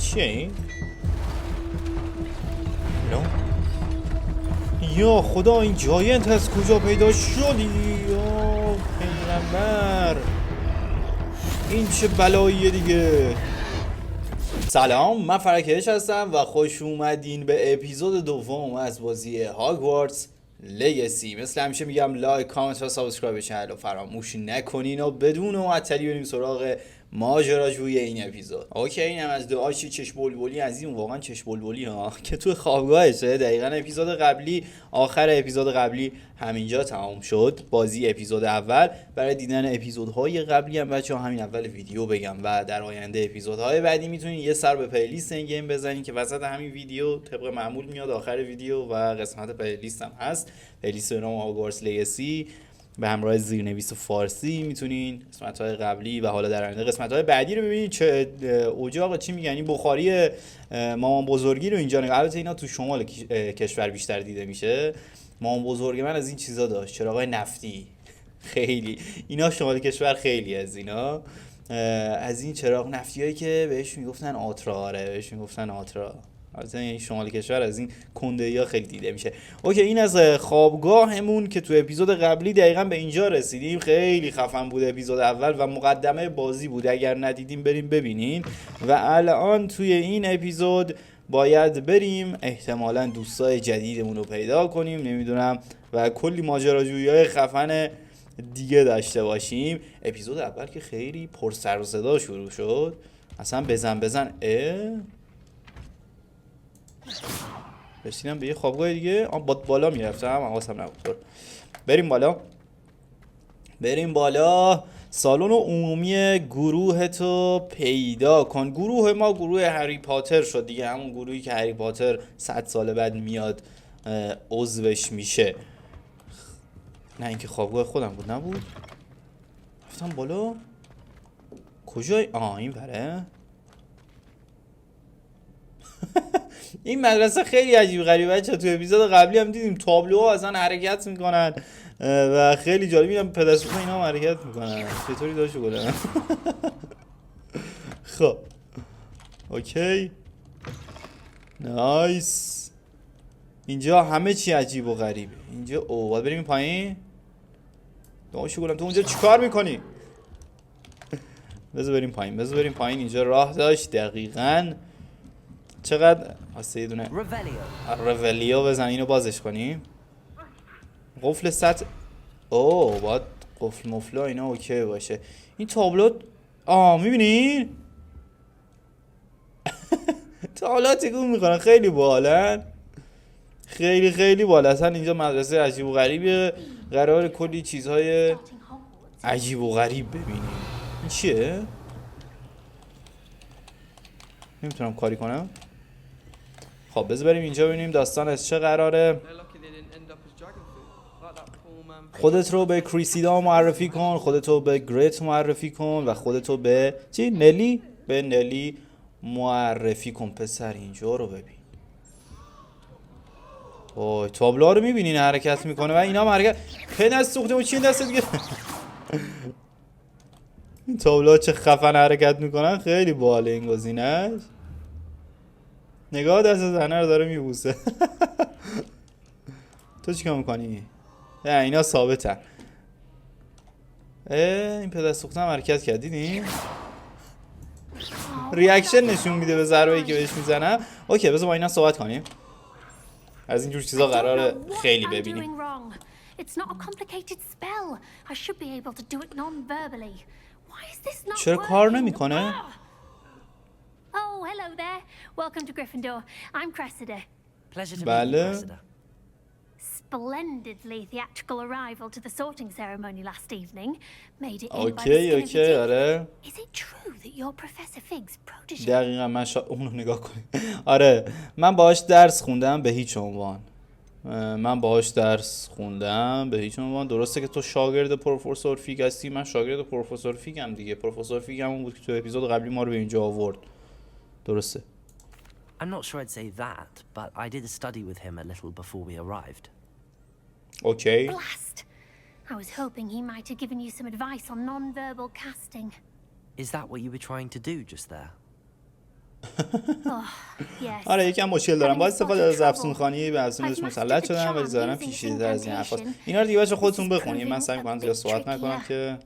چیه این؟ نه یا خدا این جاینت از کجا پیدا شدی؟ یا پیغمبر این چه بلاییه دیگه. سلام، من فرکش هستم و خوش اومدین به اپیزود دوم از بازی هاگوارتس لگسی. مثل همیشه میگم لایک، کامنت و سابسکرایب چنل رو فراموش نکنین و بدون معطلی بریم سراغ ماجراجویی این اپیزود. اوکی، اینم از دعاشی چشم بلبلی از این، واقعا چشم بلبلی ها که تو خوابگاهشه. دقیقاً اپیزود قبلی، آخر اپیزود قبلی همینجا تمام شد بازی اپیزود اول. برای دیدن اپیزودهای قبلی هم بچه‌ها همین اول ویدیو بگم و در آینده اپیزودهای بعدی میتونین یه سر به پلیلیست این گیم بزنین که وسط همین ویدیو طبق معمول میاد آخر ویدیو و قسمت پلیلیست هم هست. پلیلیست به نام هاگوارتس لگسی به همراه زیرنویس فارسی میتونین قسمت‌های قبلی و حالا در آینده قسمت‌های بعدی رو ببینید. چه اجاق چی میگن این بخاری مامان بزرگی رو اینجا نگاه. البته اینا تو شمال کشور بیشتر دیده میشه. مامان بزرگ من از این چیزا داشت، چراغای نفتی. خیلی اینا شمال کشور خیلی از اینا از این چراغ نفتیایی که بهش میگفتن آترا. بهش میگفتن آترا. البته این شمال کشور از این کنده‌ای ها خیلی دیده میشه. اوکی، این از خوابگاهمون که تو اپیزود قبلی دقیقاً به اینجا رسیدیم. خیلی خفن بود اپیزود اول و مقدمه بازی بود، اگر ندیدیم بریم ببینین. و الان توی این اپیزود باید بریم احتمالاً دوستای جدیدمون رو پیدا کنیم، نمیدونم، و کلی ماجراجویی‌های خفن دیگه داشته باشیم. اپیزود اول که خیلی پر سر و صدا شروع شد، اصلا بزن رسیدم به یه خوابگاه دیگه. بالا میرفتم، حواسم نبود. بریم بالا. سالن عمومی گروه تو پیدا کن. گروه ما گروه هری پاتر شد دیگه، همون گروهی که هری پاتر 100 سال بعد میاد عضوش میشه. نه اینکه خوابگاه خودم بود، نبود. رفتم بالا. کجای این بره؟ این مدرسه خیلی عجیب غریبه بچه. تو اپیزود قبلی هم دیدیم تابلوها اصلا حرکت میکنن و خیلی جالبی هم پدرسوخ اینا هم حرکت میکنن. چطوری داشو گلن؟ خب اوکی نایس. اینجا همه چی عجیب و غریبه. اینجا باید بریم پایین. داشو گلن تو اونجا چیکار میکنی؟ بذار بریم پایین. اینجا راه داشت دقیقاً. چقدر واسه یه دونه رولیو بزن، اینو بازش کنیم. قفل سطح باید قفل مفلا اینا اوکی باشه. این تابلو میبینین؟ تابلو تکون میخورن، خیلی باحالن. خیلی باحال. اصلا اینجا مدرسه عجیب و غریبه، قرار کلی چیزهای عجیب و غریب ببینیم. این چیه؟ نمیتونم کاری کنم. خب بذار بریم اینجا ببینیم داستان از چه قراره. خودت رو به کریسیدا معرفی کن، خودت رو به گریت معرفی کن و خودت رو به نلی؟ به نلی معرفی کن. پسر اینجا رو ببین. تابلوها رو میبینین حرکت میکنه و اینا هم حرکت. پدست سوخته و چی دست دیگه. این تابلوها چه خفن حرکت میکنن. خیلی باحاله این گزینش. نگاه دست زنه رو داره میبوسه. تو چیکار میکنی؟ نه اینا ثابتن. این پدر سوختم حرکت کرد، دیدین؟ ریاکشن نشون میده به ضربه‌ای که بهش میزنم. اوکی بذار با اینا صحبت کنیم. از اینجور چیزا قراره خیلی ببینیم. چرا کار نمیکنه؟ Oh, hello there. Welcome to Gryffindor. I'm Cressida. Pleasure to meet you, Cressida. Splendidly theatrical arrival to the sorting ceremony last evening. Made it in Okay, by the skin of your آره. teeth. Is it true that you're Professor Fig's protege? دقیقاً من اونو نگاه کنیم. آره من باهاش درس خوندم به هیچ عنوان. درسته که تو شاگرد پروفسور فیگ هستی، من شاگرد پروفسور فیگم دیگه. پروفسور فیگ همون بود که تو اپیزود قبلی ما رو به اینجا آورد. درسته. I'm not sure I'd say that, but I did study with him a little before we arrived. Okay. Blast! I was hoping he might have given you some advice on non-verbal casting. Is that what you were trying to do just there? Yes. آره یکم مشکل دارم با استفاده از افسونخوانی به افسونش مسلط شدم ولی ظاهرا پیچیده‌تر از این حرفاست. اینا رو دیگه بچه‌ها خودتون بخونید، من سعی می‌کنم زیاد صحبت نکنم که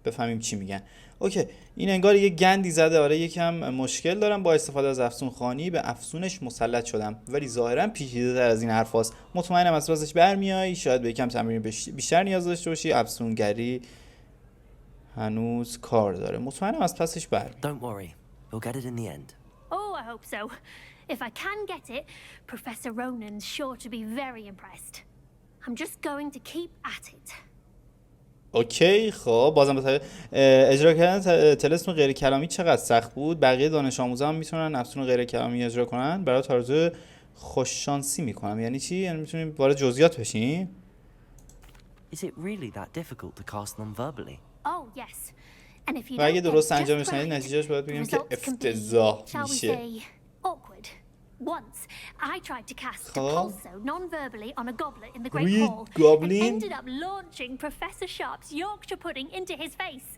بفهمیم چی میگن. اوکی این انگار یه گندی زده. آره یکم مشکل دارم با استفاده از افسونخوانی به افسونش مسلط شدم ولی ظاهرا پیچیده‌تر از این حرفاست. مطمئنم از پسش برمیای، شاید به یکم تمرین بیشتر نیاز داشته باشی. افسونگری هنوز کار داره. مطمئنم از پسش برمیای. Don't worry, you'll get it in the end. Oh, I hope so. If I can get it, Professor Ronan's sure to be very impressed. I'm just going to keep at it. اوکی خب بازم بطور اجرا کردن طلسم غیر کلامی چقدر سخت بود؟ بقیه دانش آموزا هم میتونن افسون غیر کلامی اجرا کنن؟ برای آرزوی خوش شانسی میکنم. یعنی چی؟ یعنی میتونیم وارد جزئیات بشیم؟ Is it really that difficult to cast them verbally? Oh, yes. And if you و اگه don't get درست just انجامش ندید right, نتیجهش باید the بگیم که results can be, افتضاح shall we میشه. say, awkward. Once, I tried to cast خب. Pulso non-verbally on a goblet in the Great روی Hall and گابلین ended up launching Professor Sharp's Yorkshire pudding into his face.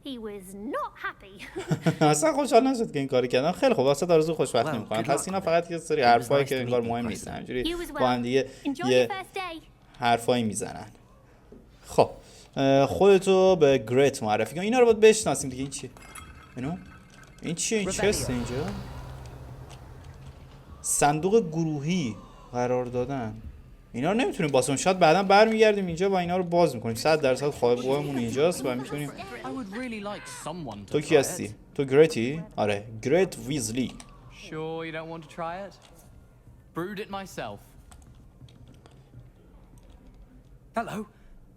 He was not happy. اصلا خوشحال نشد که این کاری کردم. خیلی خوب واسه آرزو خوشبختی Well, میکنم. good پس luck اینا with فقط it. یه سری It was حرفایی nice که to انگار meet you مهم in نیستن. person. همینجوری You as با well. هم دیگه Enjoy یه your first day. حرفایی میزنن. خب خودتو به گریت معرفی کن. اینا رو باید بشناسیم دیگه. این چیه؟ این چیه؟ این چسته اینجا؟ صندوق گروهی قرار دادن. اینا رو نمیتونیم بازم. شاید بعدا برمیگردیم اینجا و اینا رو باز میکنیم. 100% خوابگاهمون اینجاست و میتونیم. تو کی هستی؟ تو گریتی؟ آره گریت ویزلی. Sure you don't want to try it? Brewed it myself. Hello,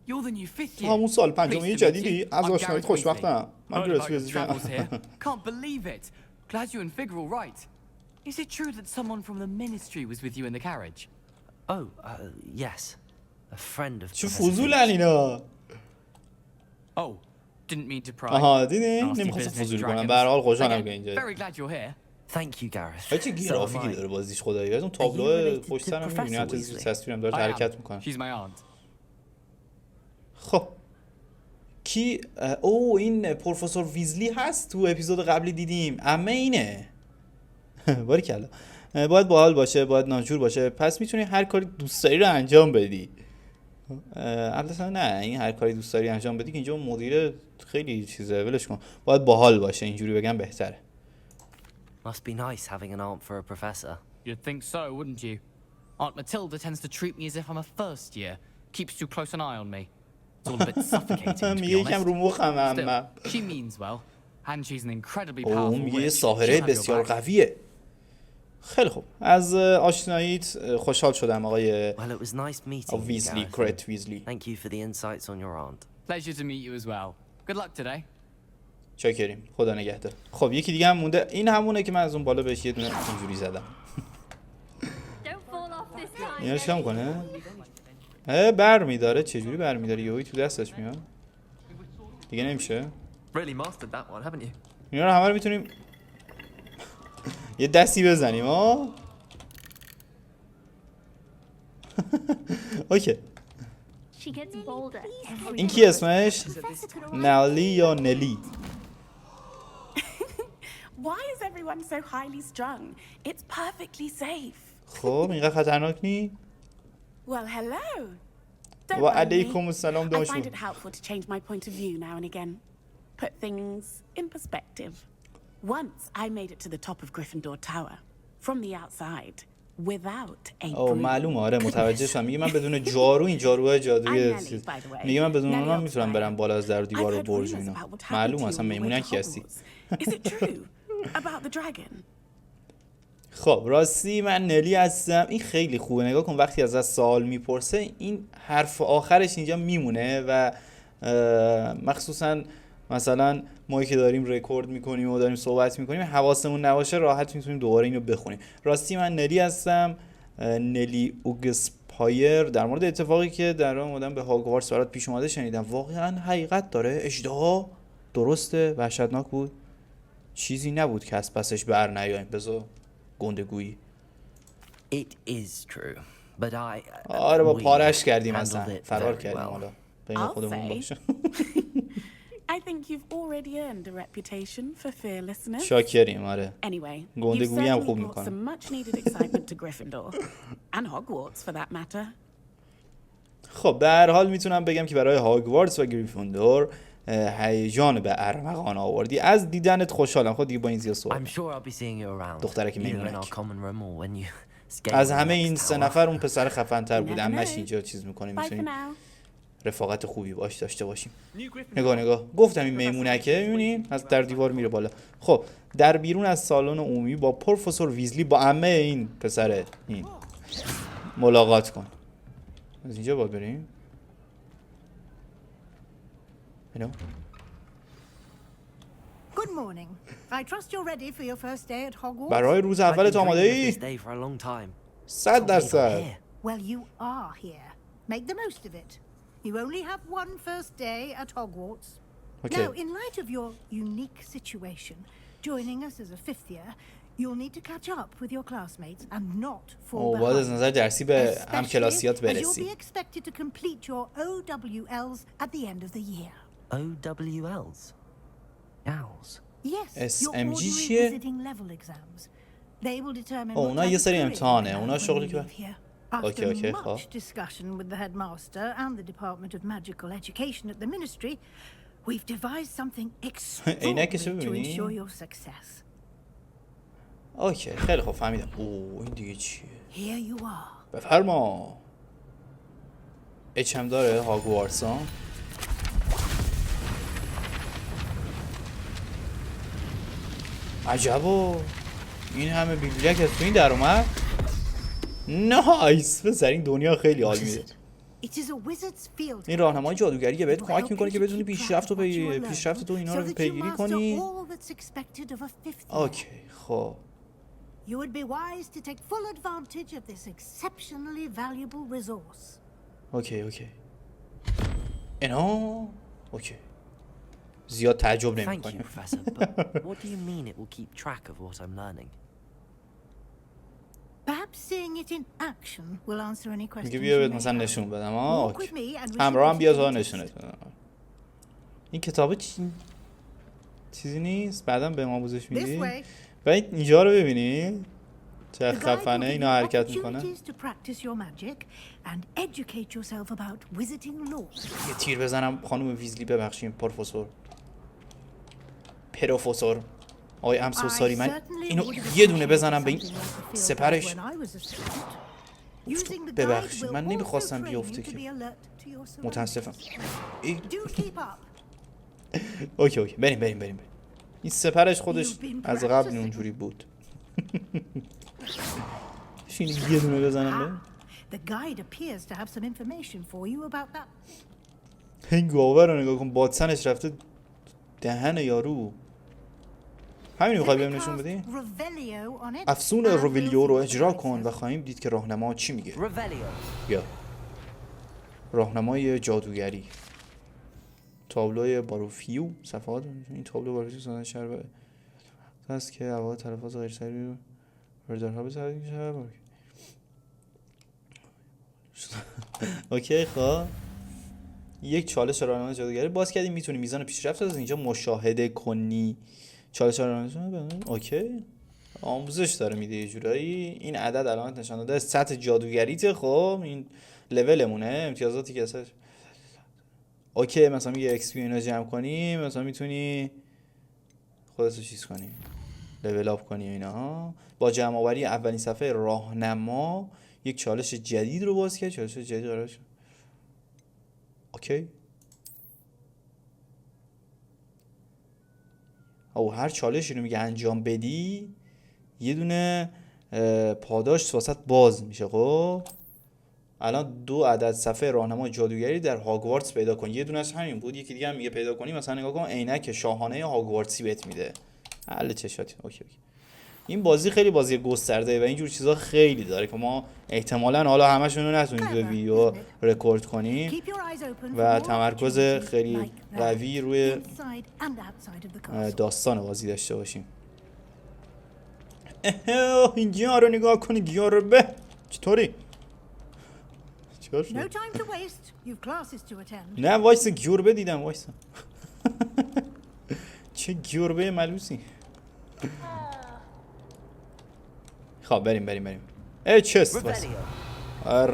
you're the new fifth year. همون سال پنجمی Pleased to meet جدیدی you. از I'm آشناییت Gareth خوشبختم. من Heard گریت about your ویزلی. travels here. Can't believe it. Glad you and Fig are all right. Is it true that someone from the ministry was with you in the carriage? Oh, yes. A friend of چه Professor فضولن Finch. اینا. Oh, didn't mean to pry. آها دیدین؟ Nasty نمیخواستم business, فضولی کنم. dragons. به هر حال خوشحالم Again, که اینجا. very glad you're here. Thank you, Gareth. چه گرافیکی داره بازیش خدایی. از اون you تابلو related پشت to سرم می‌بینی. Professor حتی Weasley? تصویرم داره I am. حرکت میکنه. She's my aunt. خب کی او این پروفسور ویزلی هست تو اپیزود قبلی دیدیم. عمه اینه. باریکلا. باید باحال باشه، باید ناجور باشه. پس میتونی هر کاری دوست داری رو انجام بدی. البته نه این هر کاری دوست داری انجام بدی که اینجا مدیر خیلی چیزه. ولش کن. باید باحال باشه. اینجوری بگم بهتره. Must be nice having an aunt for a professor. You'd think so, wouldn't you? Aunt Matilda tends to treat me as if I'm a first year. Keeps too close an eye on me. It's all a bit suffocating, to be میگه یکم رو honest. مخم Still, اما. she means well. And she's an incredibly اوه powerful میگه یه witch. ساحره She'll have your بسیار back. قویه. خیلی خوب. از آشناییت خوشحال شدم آقای Well, it was nice meeting you, ویزلی. Gareth. گریت ویزلی. Thank you for the insights on your aunt. Pleasure to meet you as well. Good luck today. چاکریم. خدا نگهدار. خب یکی دیگه هم مونده. این همونه که من از اون بالا بهش یه دونه اینجوری زدم. Don't fall off this time. اینا چیکار میکنه؟ برمیداره. چجوری برمیداره؟ یهویی تو دستش میاد. دیگه نمیشه. Really mastered that one, haven't you? اینا رو همه رو میتونیم یه دستی بزنیم ها. اوکی. She gets bolder every این کی اسمش؟ نالی یا نلی؟ Why is everyone so highly strung? It's perfectly safe. خب اینقدر خطرناک نی؟ Well, hello. Don't و mind me. علیکم السلام I find داشتون. it helpful to change my point of view now and again. Put things in perspective. Once I made it to the top of Gryffindor Tower from the outside without a او broom. معلومه آره متوجه شدم. میگه من بدون جارو این جاروهای جادویی I'm Nelly, by the way. میگه من بدون Nelly اونا میتونم Oxford. برم بالا از در و دیوار I've و heard برج و rumors اینا. about what happened معلومه to اصلا you on the way میمونن to کی هستی. Hogwarts. Is it true about the dragon? خب راستی من نلی هستم. این خیلی خوبه. نگاه کن وقتی از سوال میپرسه این حرف آخرش اینجا میمونه و مخصوصا مثلا ما که داریم رکورد میکنیم و داریم صحبت میکنیم حواسمون نباشه راحت میتونیم دوباره اینو بخونیم. راستی من نلی هستم. نلی اوگسپایر. در مورد اتفاقی که در راه اومدن به هاگوارتس برات پیش اومده شنیدم. واقعا حقیقت داره؟ اژدها درسته؟ وحشتناک بود؟ چیزی نبود که از پسش بر نیایم. بذار گندگویی. It is true, but آره با we پارش کردیم handled اصلا. it فرار very کردیم well. حالا. بین I'll خودمون say. باشه. I think you've already earned a reputation for fearlessness. شاکریم آره. Anyway, you've گندگویی هم certainly خوب brought میکنه. some much-needed excitement to Gryffindor. And Hogwarts, for that matter. خب به هر حال میتونم بگم که برای هاگوارتس و گریفیندور هیجان به ارمغان آوردی. از دیدنت خوشحالم. خود دیگه با این زیاد I'm صحبت. sure I'll be seeing you around. دخترک Either in میمونک. our common room or when you escape از the همه next این سه tower. نفر اون پسر خفن‌تر You بود. never عمش know. اینجا چیز میکنه، Bye for میتونیم now. رفاقت خوبی باش داشته باشیم. نگاه گفتم این میمونکه، میبینین از در دیوار میره بالا. خب در بیرون از سالن عمومی با پروفسور ویزلی با عمه این پسر این ملاقات کن. از اینجا باید بریم. اینو Good morning. I trust you're ready for your first day at Hogwarts. برای روز I've اولت been آماده dreaming of ای؟ this day for a long time. 100%. Well, you are here. Make the most of it. You only have one first day at Hogwarts. Okay. Now, in light of your unique situation, joining us as a fifth year, you'll need to catch up with your classmates and not fall باید از behind. نظر درسی به هم Especially کلاسیات as you'll be برسی. expected to complete your OWLs at the end of the year. OWLs. Owls. Yes, your SMG ordinary چیه؟ visiting level exams. They will determine اونا what یه type of سری career you امتحانه. have اونا when شغلی you که leave here. Okay, After okay, خب. much discussion with the headmaster and the Department of Magical Education at the Ministry, we've devised something عینکشو extraordinary to ببینی؟ ensure your success. اوکی خیلی خوب فهمیدم. اوه این دیگه چیه؟ Here you are. بفرما. اچ هم داره هاگوارتس ها. عجبا این همه بیبلیک از تو این در اومد. نایس. پسر این دنیا خیلی حال میده. It is a wizard's field. این راهنمای جادوگریه بهت It will کمک help میکنه you که to بتونی keep پیشرفت track of what you are پیشرفت تو learning, اینا so رو that you پیگیری master کنی. all that's expected of a fifth year. اوکی خب You would be wise to take full advantage of this exceptionally valuable resource. اوکی اینا اوکی زیاد تعجب Thank you, نمی‌کنیم. Professor, but what do you mean it will keep track of what I'm learning? Perhaps seeing it in action will answer any questions. میگه بیا you بهت may مثلا have. نشون بدم. Walk اوکی with me and we همراه هم shall بیا visit تا the نشونت بدم. این کتابه چیزی نیست بعدم به ما آموزش This میدی. way. و اینجا رو ببینی چه The guide will خفنه give اینا you حرکت میکنه. opportunities to practice your magic and educate yourself about wizarding law. یه تیر بزنم خانم ویزلی ببخشیم پروفسور آقای ام سو ساری من اینو یه دونه بزنم به این سپرش. ببخشید من نمیخواستم بیفته که متاسفم. اوکی بریم این سپرش خودش از قبل اونجوری بود. اینو یه دونه بزنم به The guide appears to have some information for you about that. این گاوه رو نگاه کن بادسنش رفته دهن یارو. همین میخوای بهم نشون بدی؟ افسون روویلیو رو اجرا کن و خواهیم دید که راهنما چی میگه. یا راهنمای جادوگری تابلوی باروفیو صفحات این تابلو باروفیو سازنده شهر هست که اواخر تلفظ غیر صحیح رو بردارها بزنید شهر. اوکی خب یک چالش راهنمای جادوگری باز کردیم. میتونی میزان پیشرفت از اینجا مشاهده کنی. چالش راهنمای اوکی آموزش داره میده یه جورایی. این عدد علامت نشان داده سطح جادوگریته. خب این لولمونه امتیازاتی که ازش اوکی مثلا میگه ایکس پی اینا جمع کنی مثلا میتونی خودت رو چیز کنی لول اپ کنی اینا. با جمع آوری اولین صفحه راهنما یک چالش جدید رو باز کرد. چالش جدید قرار شد. اوکی او هر چالشی رو میگه انجام بدی یه دونه پاداش واسط باز میشه. خب الان 2 عدد صفحه راهنمای جادوگری در هاگوارتس پیدا کن. یه دونش همین بود. یکی دیگه هم میگه پیدا کنی مثلا نگاه کن عینک شاهانه هاگوارتسی بهت میده. حل چشاتی. اوکی این بازی خیلی بازی گسترده و اینجور چیزا خیلی داره که ما احتمالاً حالا همشون رو نتونیم توی ویدیو رکورد کنیم و تمرکز خیلی قوی روی داستان بازی داشته باشیم. اینجا رو نگاه کنی گیاه رو به چطوری؟ No time to waste. You've classes to attend. نه وایسا گیور بدیدم وایسا. چه گربه ملوسی. خب بریم. چست باز.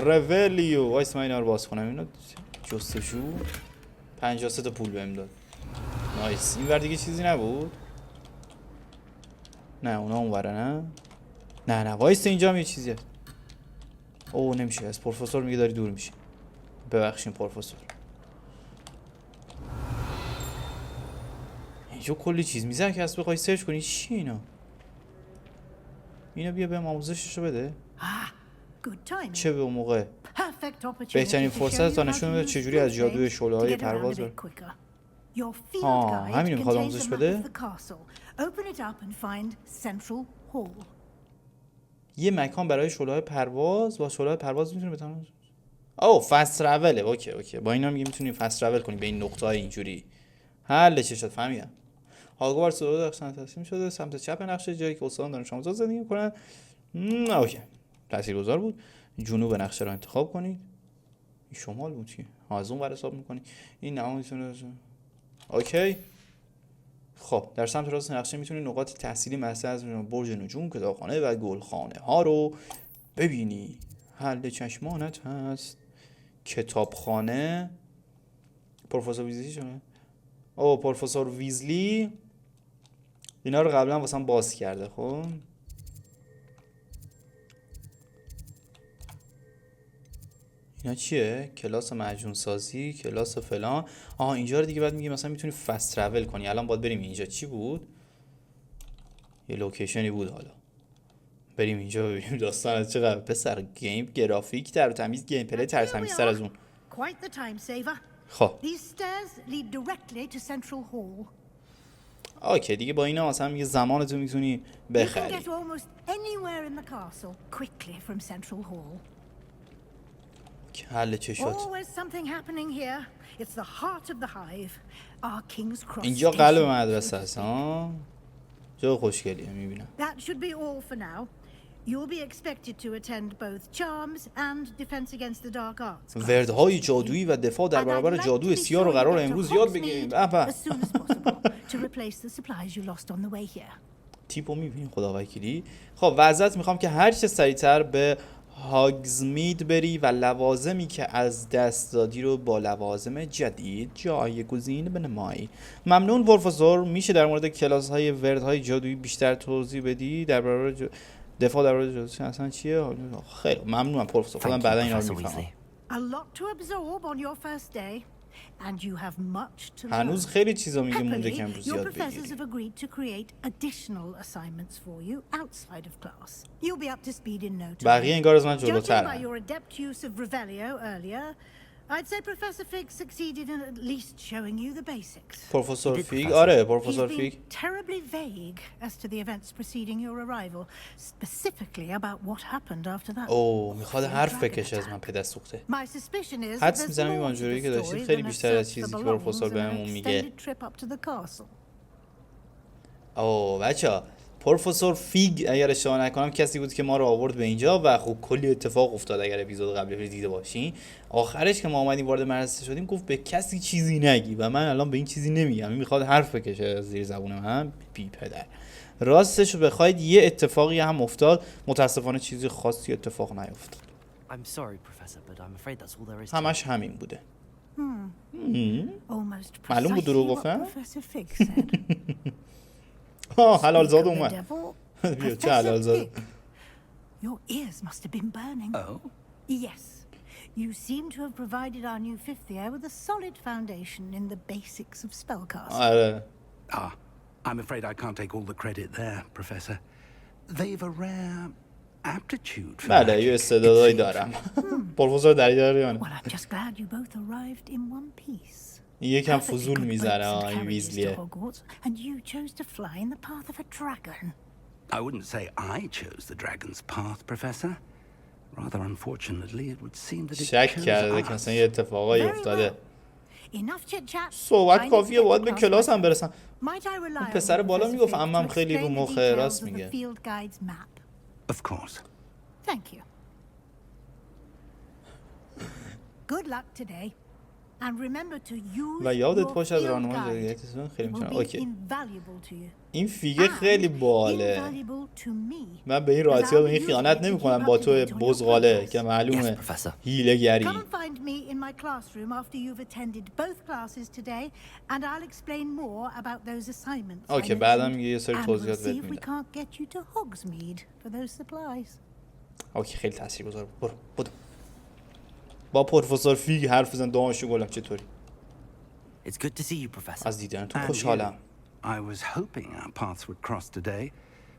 رولیو. وایس من اینا رو باز کنم. اینا جستجو 53 تا پول بهم داد. نایس. این ور دیگه چیزی نبود. نه اونا اونوره. نه وایس اینجا هم یه چیزیه. اوه نمیشه. از پروفسور میگه داری دور میشی. ببخشید پروفسور. اینجا کلی چیز میذاره که از بخوای سرچ کنی. چی اینا بیا به آموزششو بده. چه به اون موقع بهترین فرصت تا نشون بده چجوری از جادوی شعله‌های پرواز بره. همینو میخواد آموزش بده. یه مکان برای شعله‌های پرواز. با شعله‌های پرواز میتونه بتونه. اوه فست تراوله. اوکی با اینا میگه میتونی فست تراول کنی به این نقطه‌های اینجوری. حل چه شد فهمیدم. هاگوارتس رو داشتن تصمیم شده سمت چپ نقشه جایی که استادان دانش آموزا زندگی می‌کنن. اوکی تاثیرگذار بود. جنوب نقشه رو انتخاب کنید. این شمال بود چی؟ از اون ور حساب می‌کنی. این نمایشونه. اوکی. خب در سمت راست نقشه می‌تونی نقاط تحصیلی مثل از برج نجوم، کتابخانه و گلخانه ها رو ببینی. حل چشمانت هست. کتابخانه. پروفسور ویزلی شونه. پروفسور ویزلی اینا رو قبلا واسم باز کرده. خب اینا چیه؟ کلاس معجون سازی، کلاس فلان. اینجا رو دیگه بعد میگه مثلا میتونی فست تراول کنی. الان باید بریم اینجا. چی بود؟ یه لوکیشنی بود. حالا بریم اینجا ببینیم داستان از چه قراره. پسر گیم گرافیک تر و تمیز، گیم پلی تر تمیزتر از اون. خب اوکی دیگه با اینا مثلا میگه زمانتو میتونی بخری. حل چه شد؟ اینجا قلب مدرسه است. جا خوشگلیه میبینم. وردهای جادویی و دفاع در برابر جادوی سیاه رو قرار امروز یاد بگیریم. تیپو میبینیم خدا وکیلی. خب وضعیت میخوام که هر چه سریعتر به هاگزمید بری و لوازمی که از دست دادی رو با لوازم جدید جایگزین بنمایی. ممنون پروفسور. میشه در مورد کلاس های وردهای جادویی بیشتر توضیح بدی؟ در برابر دفاع در مورد جادویی اصلا چیه؟ خیلی ممنونم پروفسور. خودم بعدا اینا رو میفهمم. هنوز خیلی چیزا میگه مونده که امروز یاد بگیری. بقیه انگار از من جلوترن. پروفسور فیگ. آره پروفسور فیگ. میخواد حرف بکشه از من پدر سوخته. حدس میزنم این ماجرایی که داشتید خیلی بیشتر از چیزی که پروفسور بهمون میگه. بچه‌ها پروفسور فیگ اگر اشتباه نکنم کسی بود که ما رو آورد به اینجا و خب کلی اتفاق افتاد. اگر اپیزود قبلی دیده باشین آخرش که ما اومدیم وارد مدرسه شدیم گفت به کسی چیزی نگی و من الان به این چیزی نمیگم. این میخواد حرف بکشه از زیر زبون من. بی پدر. راستش رو بخواید یه اتفاقی هم افتاد. متاسفانه چیزی خاصی اتفاق نیفتاد. همش همین بوده. معلوم بود دروغ گفتم. حلال زاد اومد. بیا چه حلال زاد. Your ears must have been burning. Oh? Yes. You seem to have provided our new fifth year with a solid foundation in the basics of spellcasting. آره. I'm afraid I can't take all the credit there, Professor. They've a rare aptitude for بله یه استعدادایی دارم. پروفسور دریاریانه. Well, I'm just glad you both arrived in one piece. یکم فضول میزنه این ویزلیه. And you chose to fly in the path of a dragon. I wouldn't say I chose the dragon's path, Professor. Rather unfortunately, it would seem that it شک chose کرده که اصلا یه اتفاقایی افتاده. صحبت کافیه باید به کلاس هم برسم. اون پسر بالا میگفت عمم خیلی رو مخه. راست میگه. Of course. Thank you. Good luck today. And remember to use و یادت your باشه از field راهنمای guide. جدیدتون خیلی It will میتونم. be اوکی. invaluable to you. این فیگه خیلی And باله. invaluable to me. من به این راحتی ها به این خیانت نمیکنم با تو بزغاله که معلومه Yes, Professor. هیله گری. Come and find me in my classroom after you've attended both classes today, and I'll explain more about those assignments. اوکی بعدم میگه یه سری توضیحات بهت see if we میدم. can't get you to Hogsmeade for those supplies. اوکی خیلی تاثیرگذار بود. برو. با پروفسور فیگ حرف بزن دامشو گلم چطوری؟ It's good to see you, Professor. از دیدن تو And خوشحالم. you. I was hoping our paths would cross today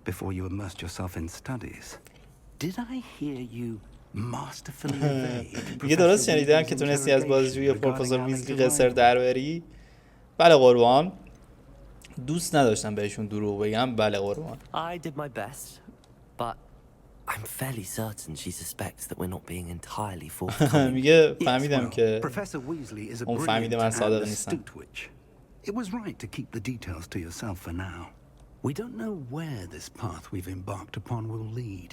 before you immersed yourself in studies. Did I hear you masterfully evade میگه درست شنیدم که تونستی از بازجویی پروفسور ویزلی قصر در بری؟ بله قربان. دوست نداشتم بهشون دروغ بگم. بله قربان. I did my best, but I'm fairly certain she suspects that we're not being entirely forthcoming. میگه فهمیدم که Professor Weasley is a اون فهمیده من brilliant and صادق نیستم. astute witch. It was right to keep the details to yourself for now. We don't know where this path we've embarked upon will lead.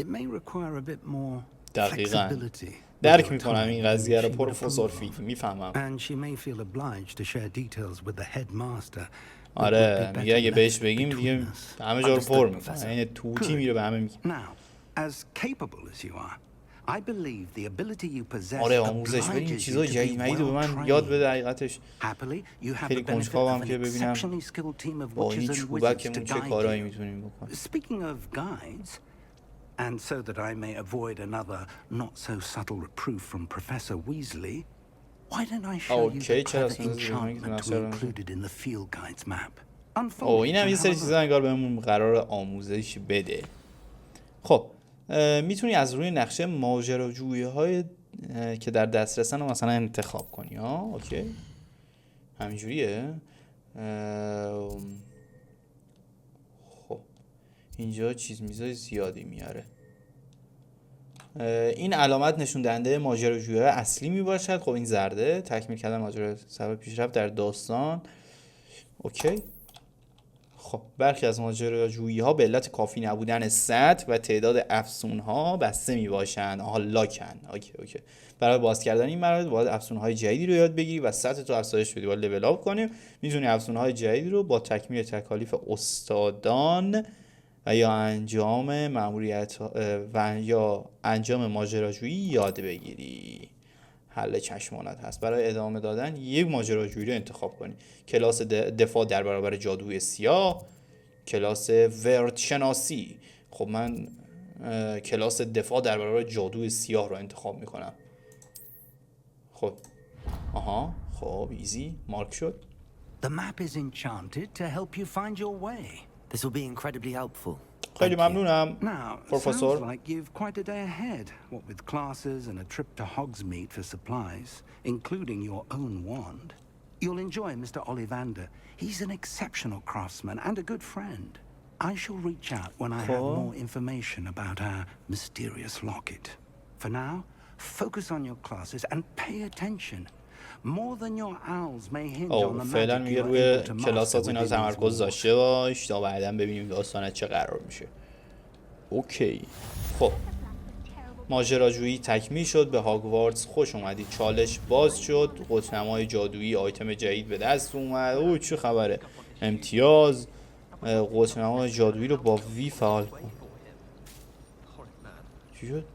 It may require a bit more دقیقاً. flexibility. درک میکنم این قضیه رو پروفسور فیگ میفهمم. And she may feel obliged to share details with the headmaster. آره میگه اگه بهش بگیم دیگه همه جا رو پر میکنه. این توتی میره به همه میگه. Now, as capable as you are, I believe the ability you possess آره آموزش بدین obliges you چیزای to be جدید مدید به well من یاد بده trained. حقیقتش. Happily, you have خیلی the benefit کنجکاوم of که an ببینم exceptionally skilled team of با این witches and wizards to چوبکمون چه guide کارایی you. میتونیم بکنیم. Speaking of guides, and so that I may avoid another not so subtle reproof from Professor Weasley, why don't I show you Okay, the چرا clever اصلا enchantment we included in the field guides map? اوه این هم یه سری چیزا انگار بهمون قرار آموزش بده. خب میتونی از روی نقشه ماجراجویی های که در دسترسن رو مثلا انتخاب کنی ها. اوکی همینجوریه. خب اینجا چیز میزای زیادی میاره. این علامت نشون دهنده ماجراجویی اصلی می باشد. خب این زرده تکمیل کردن ماجرا سبب پیشرفت در داستان. اوکی خب برخی از ماجراجویی ها به علت کافی نبودن سطح و تعداد افسون ها بسته می باشند. آها لاکن. اوکی برای باز کردن این مراحل باید افسون های جدیدی رو یاد بگیری و سطح تو افزایش بدی. باید لول اپ کنیم. میتونی افسون های جدیدی رو با تکمیل تکالیف استادان و یا انجام مأموریت و یا انجام ماجراجویی یاد بگیری. حل چشمانت هست. برای ادامه دادن یک ماجراجویی رو انتخاب کنی. کلاس دفاع در برابر جادوی سیاه، کلاس ورد شناسی. خب من کلاس دفاع در برابر جادوی سیاه رو انتخاب میکنم. خب آها خب ایزی مارک شد. The map is enchanted to help you find your way. This will be incredibly helpful. خیلی ممنونم Now, پروفسور. sounds like you've quite a day ahead, what with classes and a trip to Hogsmeade for supplies, including your own wand. You'll enjoy Mr. Ollivander. He's an exceptional craftsman and a good friend. I shall reach out when I have more information about our mysterious locket. For now, focus on your classes and pay attention. More than your owls may hinge on the فعلا magic میگه you are روی able to master کلاسات اینا within these تمرکز walls. داشته باش تا بعدا ببینیم داستان چه قرار میشه. اوکی خب ماجراجویی تکمیل شد. به هاگوارتس خوش اومدید. چالش باز شد. قطب‌نمای جادویی آیتم جدید به دست اومد. اوه چه خبره. امتیاز. قطب‌نمای جادویی رو با وی فعال کن. چی شد؟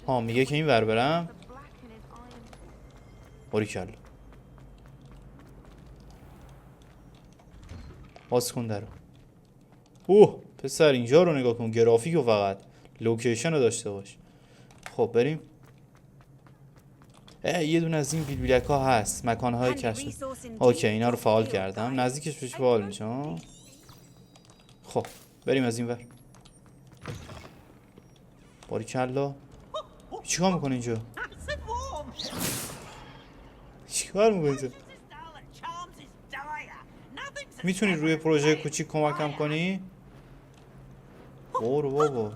ها میگه که این ور برم. باریکلا. باز کن درو. اوه پسر اینجا رو نگاه کن. گرافیک رو فقط لوکیشن رو داشته باش. خب بریم. یه دونه از این بیلبیلک ها هست. مکان های کشف. اوکی اینا رو فعال کردم. نزدیکش بهش فعال میشه. خب بریم از این ور. باریکلا. چیکار میکنه اینجا؟ چیکار میکنی تو؟ میتونی روی پروژه کوچیک کمکم کنی؟ برو بابا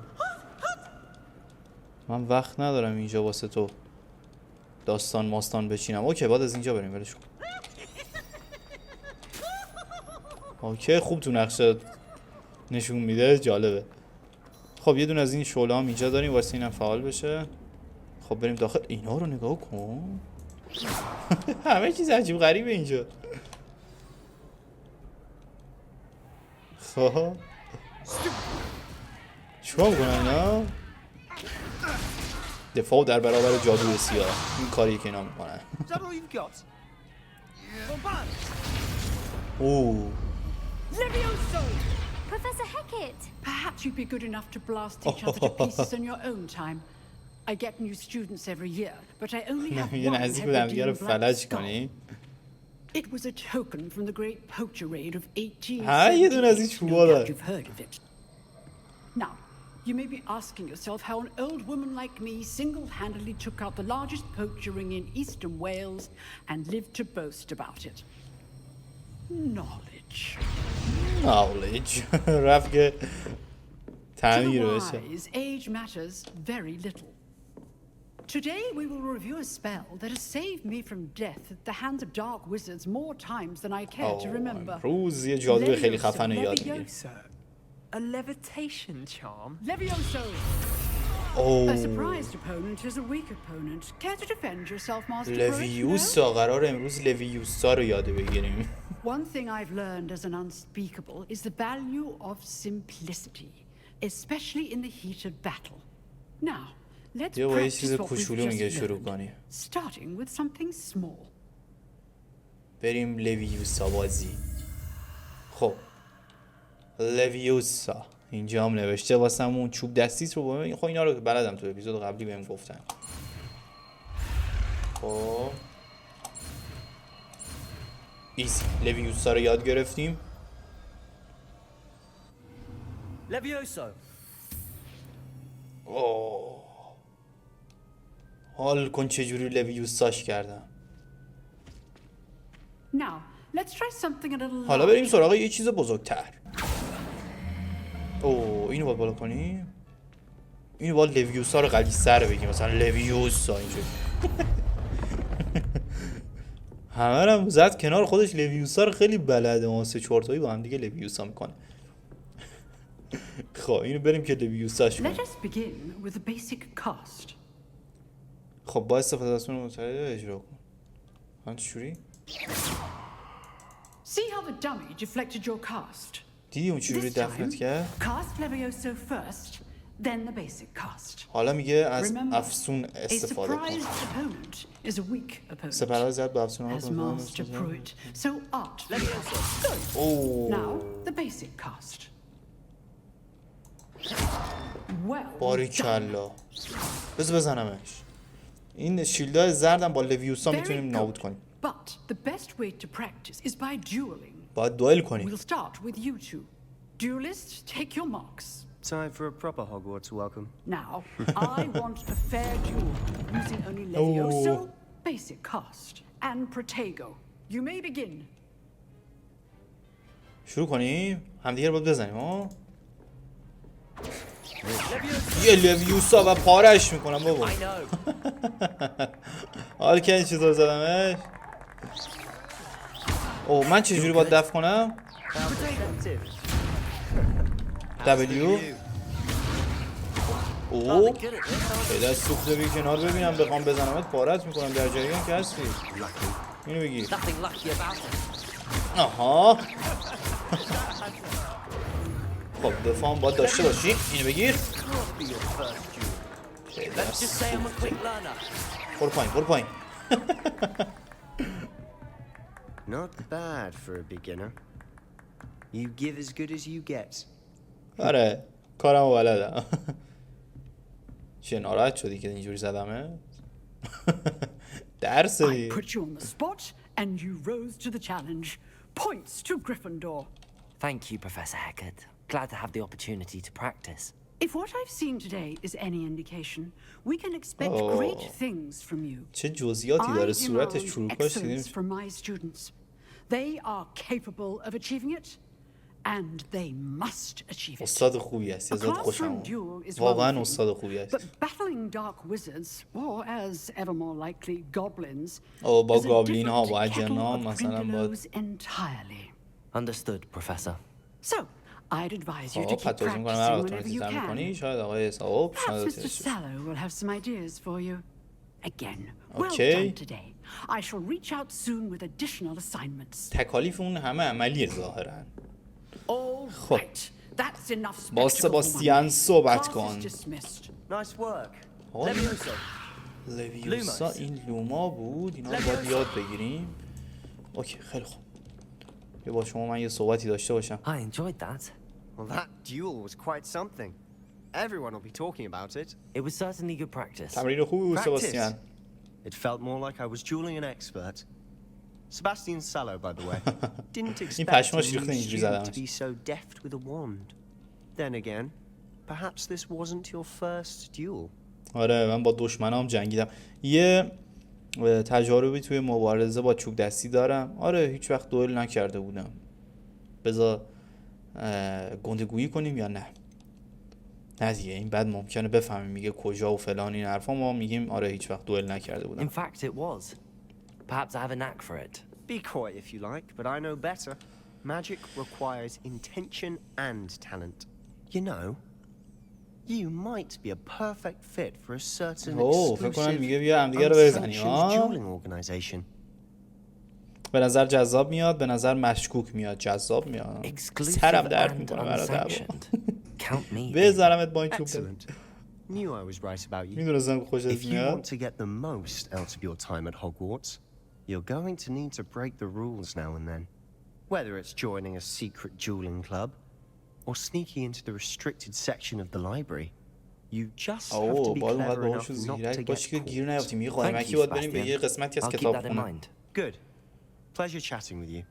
من وقت ندارم اینجا واسه تو داستان ماستان بچینم. اوکی بعد از اینجا بریم ولش کن. اوکی خوب تو نقشه نشون میده. جالبه. خب یه دونه از این شعله هم اینجا داریم واسه اینم فعال بشه. خب بریم داخل. اینا رو نگاه کن. همه چیز عجیب غریبه اینجا. خب چیکار میکنن اینا؟ دفاع در برابر جادوی سیاه. این کاری که اینا میکنن. اوه Professor Hecat! Perhaps you'd be good enough to blast each other to pieces in your own time. I get new students every year, but I only have یه one نزدیک بودم دیگه رو Hebridean black فلج skull. کنی. It was a token from the great poacher raid of 1878. ها یه دونه از این چوبا No doubt داره. you've heard of it. Now, you may be asking yourself how an old woman like me single-handedly took out the largest poacher ring in eastern Wales and lived to boast about it. Knowledge. knowledge. رفت که To تعمیر the بشه. wise, age matters very little. Today we will review a spell that has saved me from death at the hands of dark wizards more times than I care to remember. امروز یه جادوی خیلی خفن رو یاد میگیریم. A levitation charm? Levioso! اوه A surprised opponent is a weak opponent. Care to defend yourself, Master Pro? لویوسا. قرار امروز لویوسا رو یاد بگیریم. One thing I've learned as an unspeakable is the value of simplicity, especially in the heat of battle. Now, let's یه با یه practice چیز what we've کوچولو میگه just شروع learned, کنیم. starting with something small. بریم لویوسا بازی. خب لویوسا اینجا هم نوشته واسمون چوب دستیت رو ببین. خب اینا رو بلدم تو اپیزود قبلی بهم گفتن. خب ایزی لویوسا رو یاد گرفتیم. Levioso! اوه حال کن چجوری لویوساش کردم. Now, let's try something a little حالا بریم سراغ یه چیز بزرگتر. اوه اینو باید بالا کنیم. اینو باید لویوسا رو غلیظ‌تر بگیم. مثلا لویوسا اینجوری. همه رو زد کنار خودش. لویوسا رو خیلی بلده. ما 3-4 تایی با هم دیگه لویوسا میکنه. خب اینو بریم که لویوساش Let کنیم. us begin with the basic cast. خب با استفاده از اون متعادل اجرا کن. همینجوری See how the dummy deflected your cast. دیدی اون چجوری This دفنت time, کرد؟ cast Levioso first, then the basic cast. حالا میگه از Remember, افسون a استفاده کن. surprised opponent is a weak opponent. سپرها زد با افسون ها As Master Pruitt, so art. Good. اوه Now, the basic cast. Well done. باریکلا. بذار بزنمش. این شیلدهای زردم با لویوسا Very میتونیم نابود good. کنیم. But the best way to practice is by dueling. باید دوئل کنیم. We'll start with you two. Duelists, take your marks. Time for a proper Hogwarts welcome. Now, I want a fair duel using only Levioso, basic cast, and Protego. You may begin. شروع کنیم. همدیگه رو باید بزنیم ها. یه لویوسا و پارش میکنم بابا. حال که این چیزا رو زدمش. اوه من چجوری باید دفع کنم؟ دبلیو. اوه پیدا سوخته بی کنار ببینم بخوام بزنمت پارت میکنم. در جریان که هستی. اینو بگیر. Nothing lucky about it. آها خب دفاع باید داشته باشی. اینو بگیر. Let's just say I'm a quick learner. برو پایین برو پایین. Not bad for a beginner. You give as good as you get. آره کارمو بلدم. چه ناراحت شدی که اینجوری زدمه؟ درس I دی. put you on the spot, and you rose to the challenge. Points to Gryffindor. Thank you, Professor Hagrid. Glad to have the opportunity to practice. If what I've seen today is any indication, we can expect great things from you. چه جزئیاتی داره I صورتش demand چروکاش دیدیم. excellence from my students. They are capable of achieving it, and they must achieve it. استاد خوبی هستی. A ازت خوشم classroom اومد. duel is one واقعا thing, استاد خوبی هستی. but battling dark wizards, or as ever more likely, goblins, او با is a گابلین ها different با kettle اجنان of مثلا با Grindylows entirely. Understood, Professor. So, I'd advise you to خب keep حتی میکنم هر practicing وقت whenever you تیزر can. میکنی. شاید آقای حساب Perhaps Mr. Sallow will have some ideas for you. Again. Well Okay. done today. I shall reach out soon with additional assignments. تکالیف اون همه عملیه ظاهرا. All خب. right. That's enough با spectacle for سباستیان one day. صحبت Class کن. is dismissed. Nice work. آه. Leviosa. لویوسا این لوما بود. اینا رو باید یاد بگیریم. اوکی خیلی خوب. یه با شما من یه صحبتی داشته باشم. I enjoyed that. Well, that duel was quite something. Everyone will be talking about it. It was certainly good practice. تمرین خوبی بود Practice. سباستیان. It felt more like I was dueling an expert. Sebastian Sallow, by the way, didn't expect a پشماش new ریخته اینجوری student to زدمش. be so deft with a wand. Then again, perhaps this wasn't your first duel. آره من با دشمنام جنگیدم. یه تجاربی توی مبارزه با چوب دستی دارم. آره هیچ وقت دوئل نکرده بودم. بذار گندگویی کنیم یا نه؟ نه دیگه این بعد ممکنه بفهمیم میگه کجا و فلان این حرفا، ما میگیم آره هیچ وقت دوئل نکرده In بودم. fact, it was. Perhaps I have a knack for it. Be coy if you like, but I know better. Magic requires intention and talent. You know, you might be a perfect fit for a certain فکر کنم exclusive, میگه بیا همدیگه رو بزنیم. unsanctioned dueling organization. به نظر جذاب میاد، به نظر مشکوک میاد. جذاب میاد. سرم درد میکنه برای دعوا. Count me. بذارمت با این چوب. Excellent. Knew I was right about you. میدونستم خوشت If you want میاد. to get the most out of your time at Hogwarts, you're going to need to break the rules now and then. Whether it's joining a secret dueling club or sneaking into the restricted section of the library, you just have to be باید clever اونقدر enough باهاشون not زیرک to باشی که get گیر caught. نیافتیم. یه Thank قایمکی you, باید بریم به Sebastian. یه قسمتی از I'll keep کتاب that in خونه. mind. Good. Pleasure chatting with you.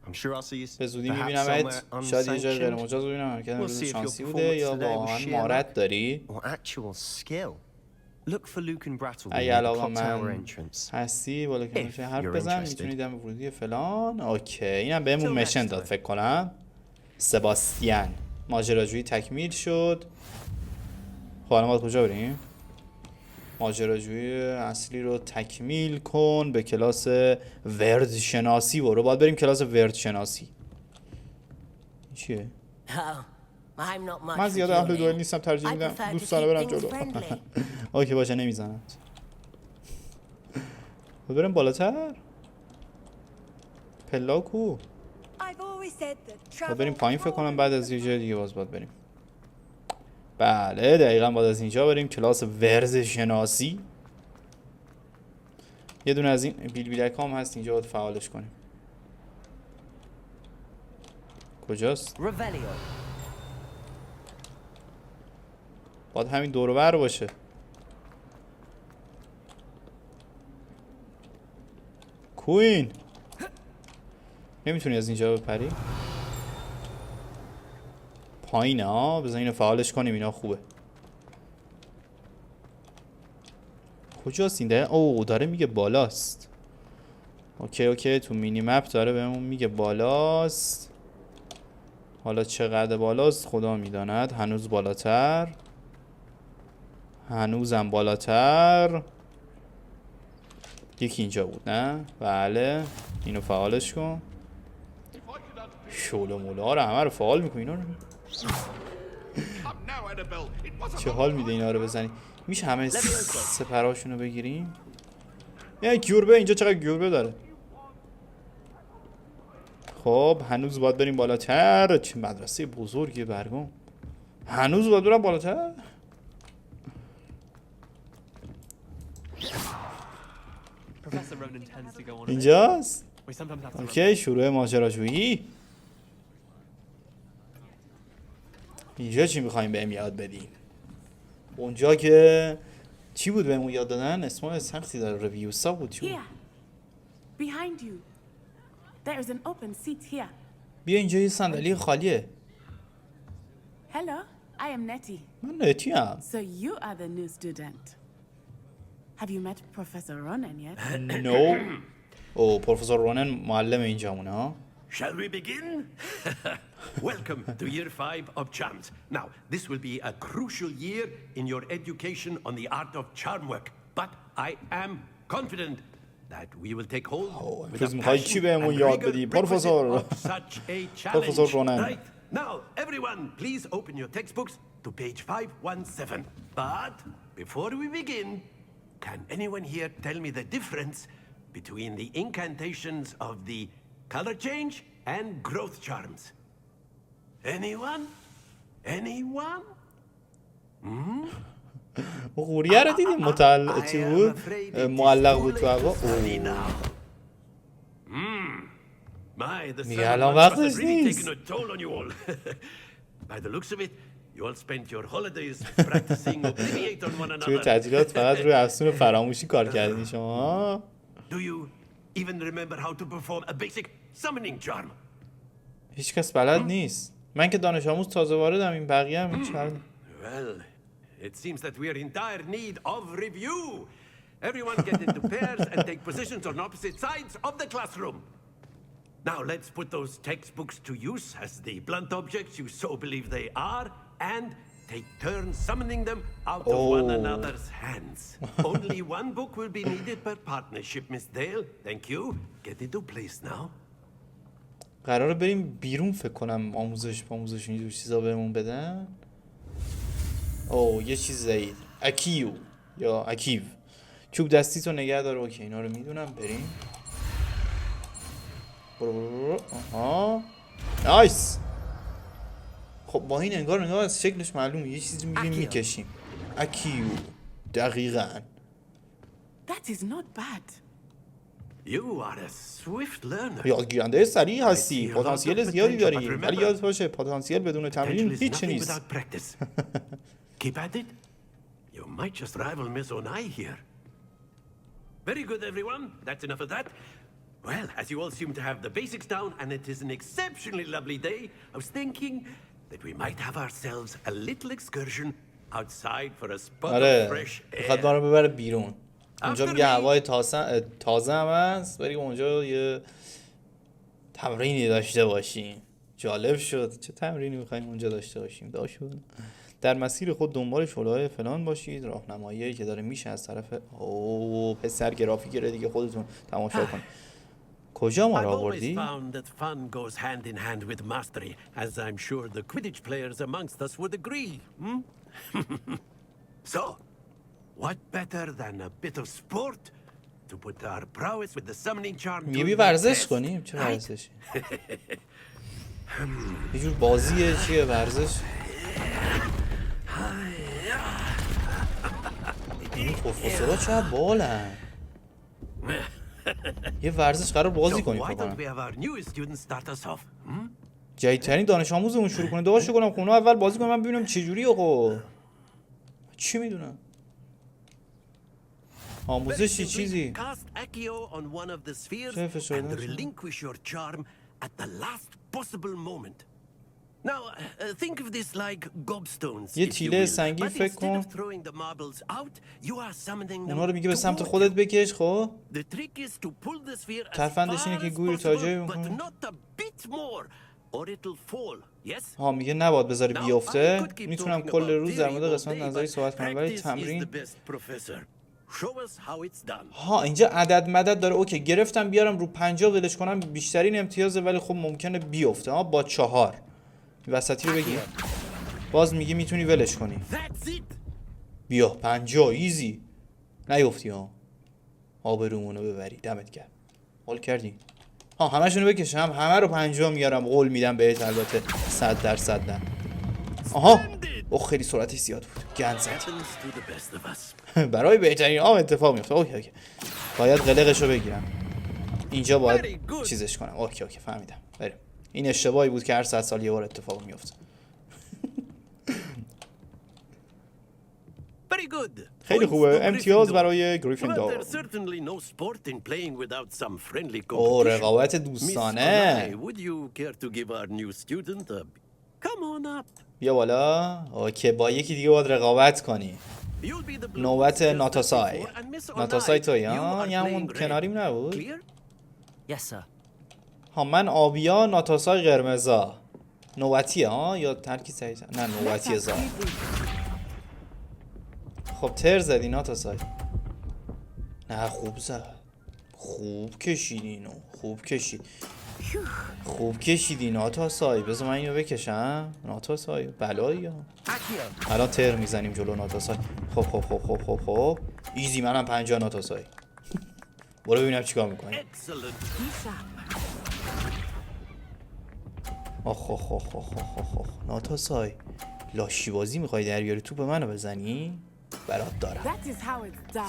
I'm sure I'll see you به زودی perhaps میبینمت. somewhere شاید یه جای غیر unsanctioned مجاز ببینم که We'll see if your شانسی بوده performance یا today was واقعا sheer مهارت luck داری. or actual skill. Look for Luke and Brattle اگه near the علاقه clock tower من entrance. هستی بالا که If میشه حرف you're بزن. interested. میتونی دم ورودی فلان. اوکی اینم بهمون Till next مشن داد time. فکر کنم. سباستیان ماجراجویی تکمیل شد. خب الان باید کجا بریم؟ ماجراجویی اصلی رو تکمیل کن. به کلاس ورد شناسی برو. باید بریم کلاس ورد شناسی. چیه؟ من زیاد اهل دوئل نیستم، ترجیح میدم دوستانه برم جلو. اوکی باشه نمیزنم. بریم بالاتر. پلاکو بریم پایین فکر کنم بعد از یه جای دیگه باز باید بریم. بله دقیقا باید از اینجا بریم کلاس ورز شناسی. یه دونه از این بیلبیلک هم هست اینجا باید فعالش کنیم. کجاست؟ باید همین دور و بر باشه. کوین نمیتونی از اینجا بپری؟ پایینه ها. بذار اینو فعالش کنیم. اینا خوبه. کجاست این ده؟ اوه داره میگه بالاست. اوکی تو مینی مپ داره بهمون میگه بالاست. حالا چقدر بالاست خدا میداند. هنوز بالاتر. هنوزم بالاتر. یکی اینجا بود نه؟ بله اینو فعالش کن. شول و مولا رو همه رو فعال میکنی. اینا رو چه حال میده اینا رو بزنی. میشه همه سپرهاشون رو بگیریم. یه گیوربه اینجا چقدر گیوربه داره. خب هنوز باید بریم بالاتر. چه مدرسه بزرگیه برگم. هنوز باید برم بالاتر. اینجاست. اوکی شروع ماجراجویی. اینجا چی میخوایم بهم یاد بدیم؟ اونجا که چی بود بهمون یاد دادن؟ اسم سختی داره. ریویوسا بود. چی بود؟ Behind you. There is an open seat here. بیا اینجا یه صندلی خالیه. Hello, I am Nettie. من نتیم. So you are the new student. Have you met Professor Ronan yet? No. او پروفسور رونن معلم اینجامونه ها. Shall we begin? Welcome to year 5 of charms. Now, this will be a crucial year in your education on the art of charm work. But I am confident that we will take hold with امروز a میخوای چی passion بهمون and یاد rigor بدی requisite پروفسور؟ of such a پروفسور challenge. رونن. Right. Now, everyone, please open your textbooks to page 517. But before we begin, can anyone here tell me the difference between the incantations of the color change and growth charms? Anyone? Anyone? غوریه رو دیدیم چی بود؟ معلق بود تو هوا. میگه الان وقتش نیست. By the looks of it, you all spent your holidays practicing obliviate on one توی another. تعطیلات فقط روی افسون فراموشی کار کردین شما. Do you even remember how to perform a basic summoning charm? هیچ کس بلد نیست. من که دانش آموز تازه واردم، این بقیه هم هیچ بلد. Well, it seems that we are in dire need of review. Everyone get into pairs and take positions on opposite sides of the classroom. Now let's put those textbooks to use as the blunt objects you so believe they are, and take turns summoning them out of one another's hands. Only one book will be needed per partnership, Miss Dale. Thank you. Get into place now. قراره بریم بیرون فکر کنم آموزش اینجور چیزا بهمون بدن. یه چیز زایید. اکیو یا اکیو. چوب دستی تو نگه داره. اوکی اینا رو میدونم. بریم. آها نایس. خب با این انگار از شکلش معلومه یه چیزی میگیم میکشیم. اکیو دقیقاً. That is not bad. You are a swift learner. یادگیرنده سریع هستی. پتانسیل زیادی داری. ولی یادت باشه پتانسیل بدون تمرین هیچ نیست. Keep at it. You might just rival Miss Onai here. Very good, everyone. That's enough of that. Well, as you all seem to have the basics down, and it is an exceptionally lovely day, I was thinking that we might have ourselves a little excursion outside for a spot of fresh air. میخواد ما رو ببره بیرون. اونجا میگه هوای تازه هم هست. بریم اونجا یه تمرینی داشته باشیم. جالب شد. چه تمرینی میخوایم اونجا داشته باشیم؟ در مسیر خود دنبال شعله‌های فلان باشید. راهنمایی که داره میشه از طرف پسر گرافیکره دیگه خودتون تماشا کنید. کجا ما را آوردی؟ I've always found that fun goes hand in hand with mastery, as I'm sure the Quidditch players amongst us would agree. So, what better than a bit of sport to put our prowess with the summoning charm to میبی ورزش کنیم؟ چه ورزشی؟ یه جور بازیه چیه ورزش؟ این پروفسورها چه بالن؟ یه ورزش قرار بازی کنیم فکر کنم. جدیدترین دانش آموزمون شروع کنه. دعاشو کنم خونه اول بازی کنم من ببینم چه جوری. آقا چی میدونم آموزشی چیزی چه فشار Now, think of this like gobstones. یه تیله سنگی فکر کن. اونا رو میگه به سمت خودت بکش. خب ترفندش اینه که گوی رو تا جایی میکنه. ها میگه نباید بذاری بیفته. میتونم کل روز در مورد قسمت نظری صحبت کنم ولی تمرین. ها اینجا عدد مدد داره. اوکی گرفتم بیارم رو 50 ولش کنم بیشترین امتیازه ولی خب ممکنه بیفته. ها با 4 وسطی رو بگیر. باز میگی میتونی ولش کنی. بیا 50 ایزی. نیفتی ها. آبرومونو ببری. دمت گرم. حال کردی. ها همشونو بکشم. همه رو 50 میارم. قول میدم بهت البته 100% نه. آها خیلی سرعتش زیاد بود. گند زد. برای بهترین اتفاق میفته. اوکی باید قلقشو بگیرم. اینجا باید چیزش کنم. اوکی فهمیدم. بریم. این اشتباهی بود که هر 100 سال یه بار اتفاق میفته. خیلی خوبه. امتیاز برای گریفیندور. رقابت دوستانه. بیا بالا. اوکی با یکی دیگه باید رقابت کنی. نوبت ناتاسای. ناتاسای توی ها؟ یه همون کناریم نبود؟ ها من آبیا ناتاسای قرمزا. نوبتیه ها یا ترکی سریع؟ نه نوبتیه زا. خب تر زدی ناتاسای. نه خوب زد. خوب کشید اینو. خوب کشید. خوب کشیدی ناتاسای. بذار من اینو بکشم. ناتاسای بلایی ها. الان تر میزنیم جلو ناتاسای. خب ایزی. منم 50 ناتاسای. برو ببینم چیکار میکنی. آخ ناتاسای لاشی بازی میخوای در بیاری توپ منو بزنی؟ برات دارم.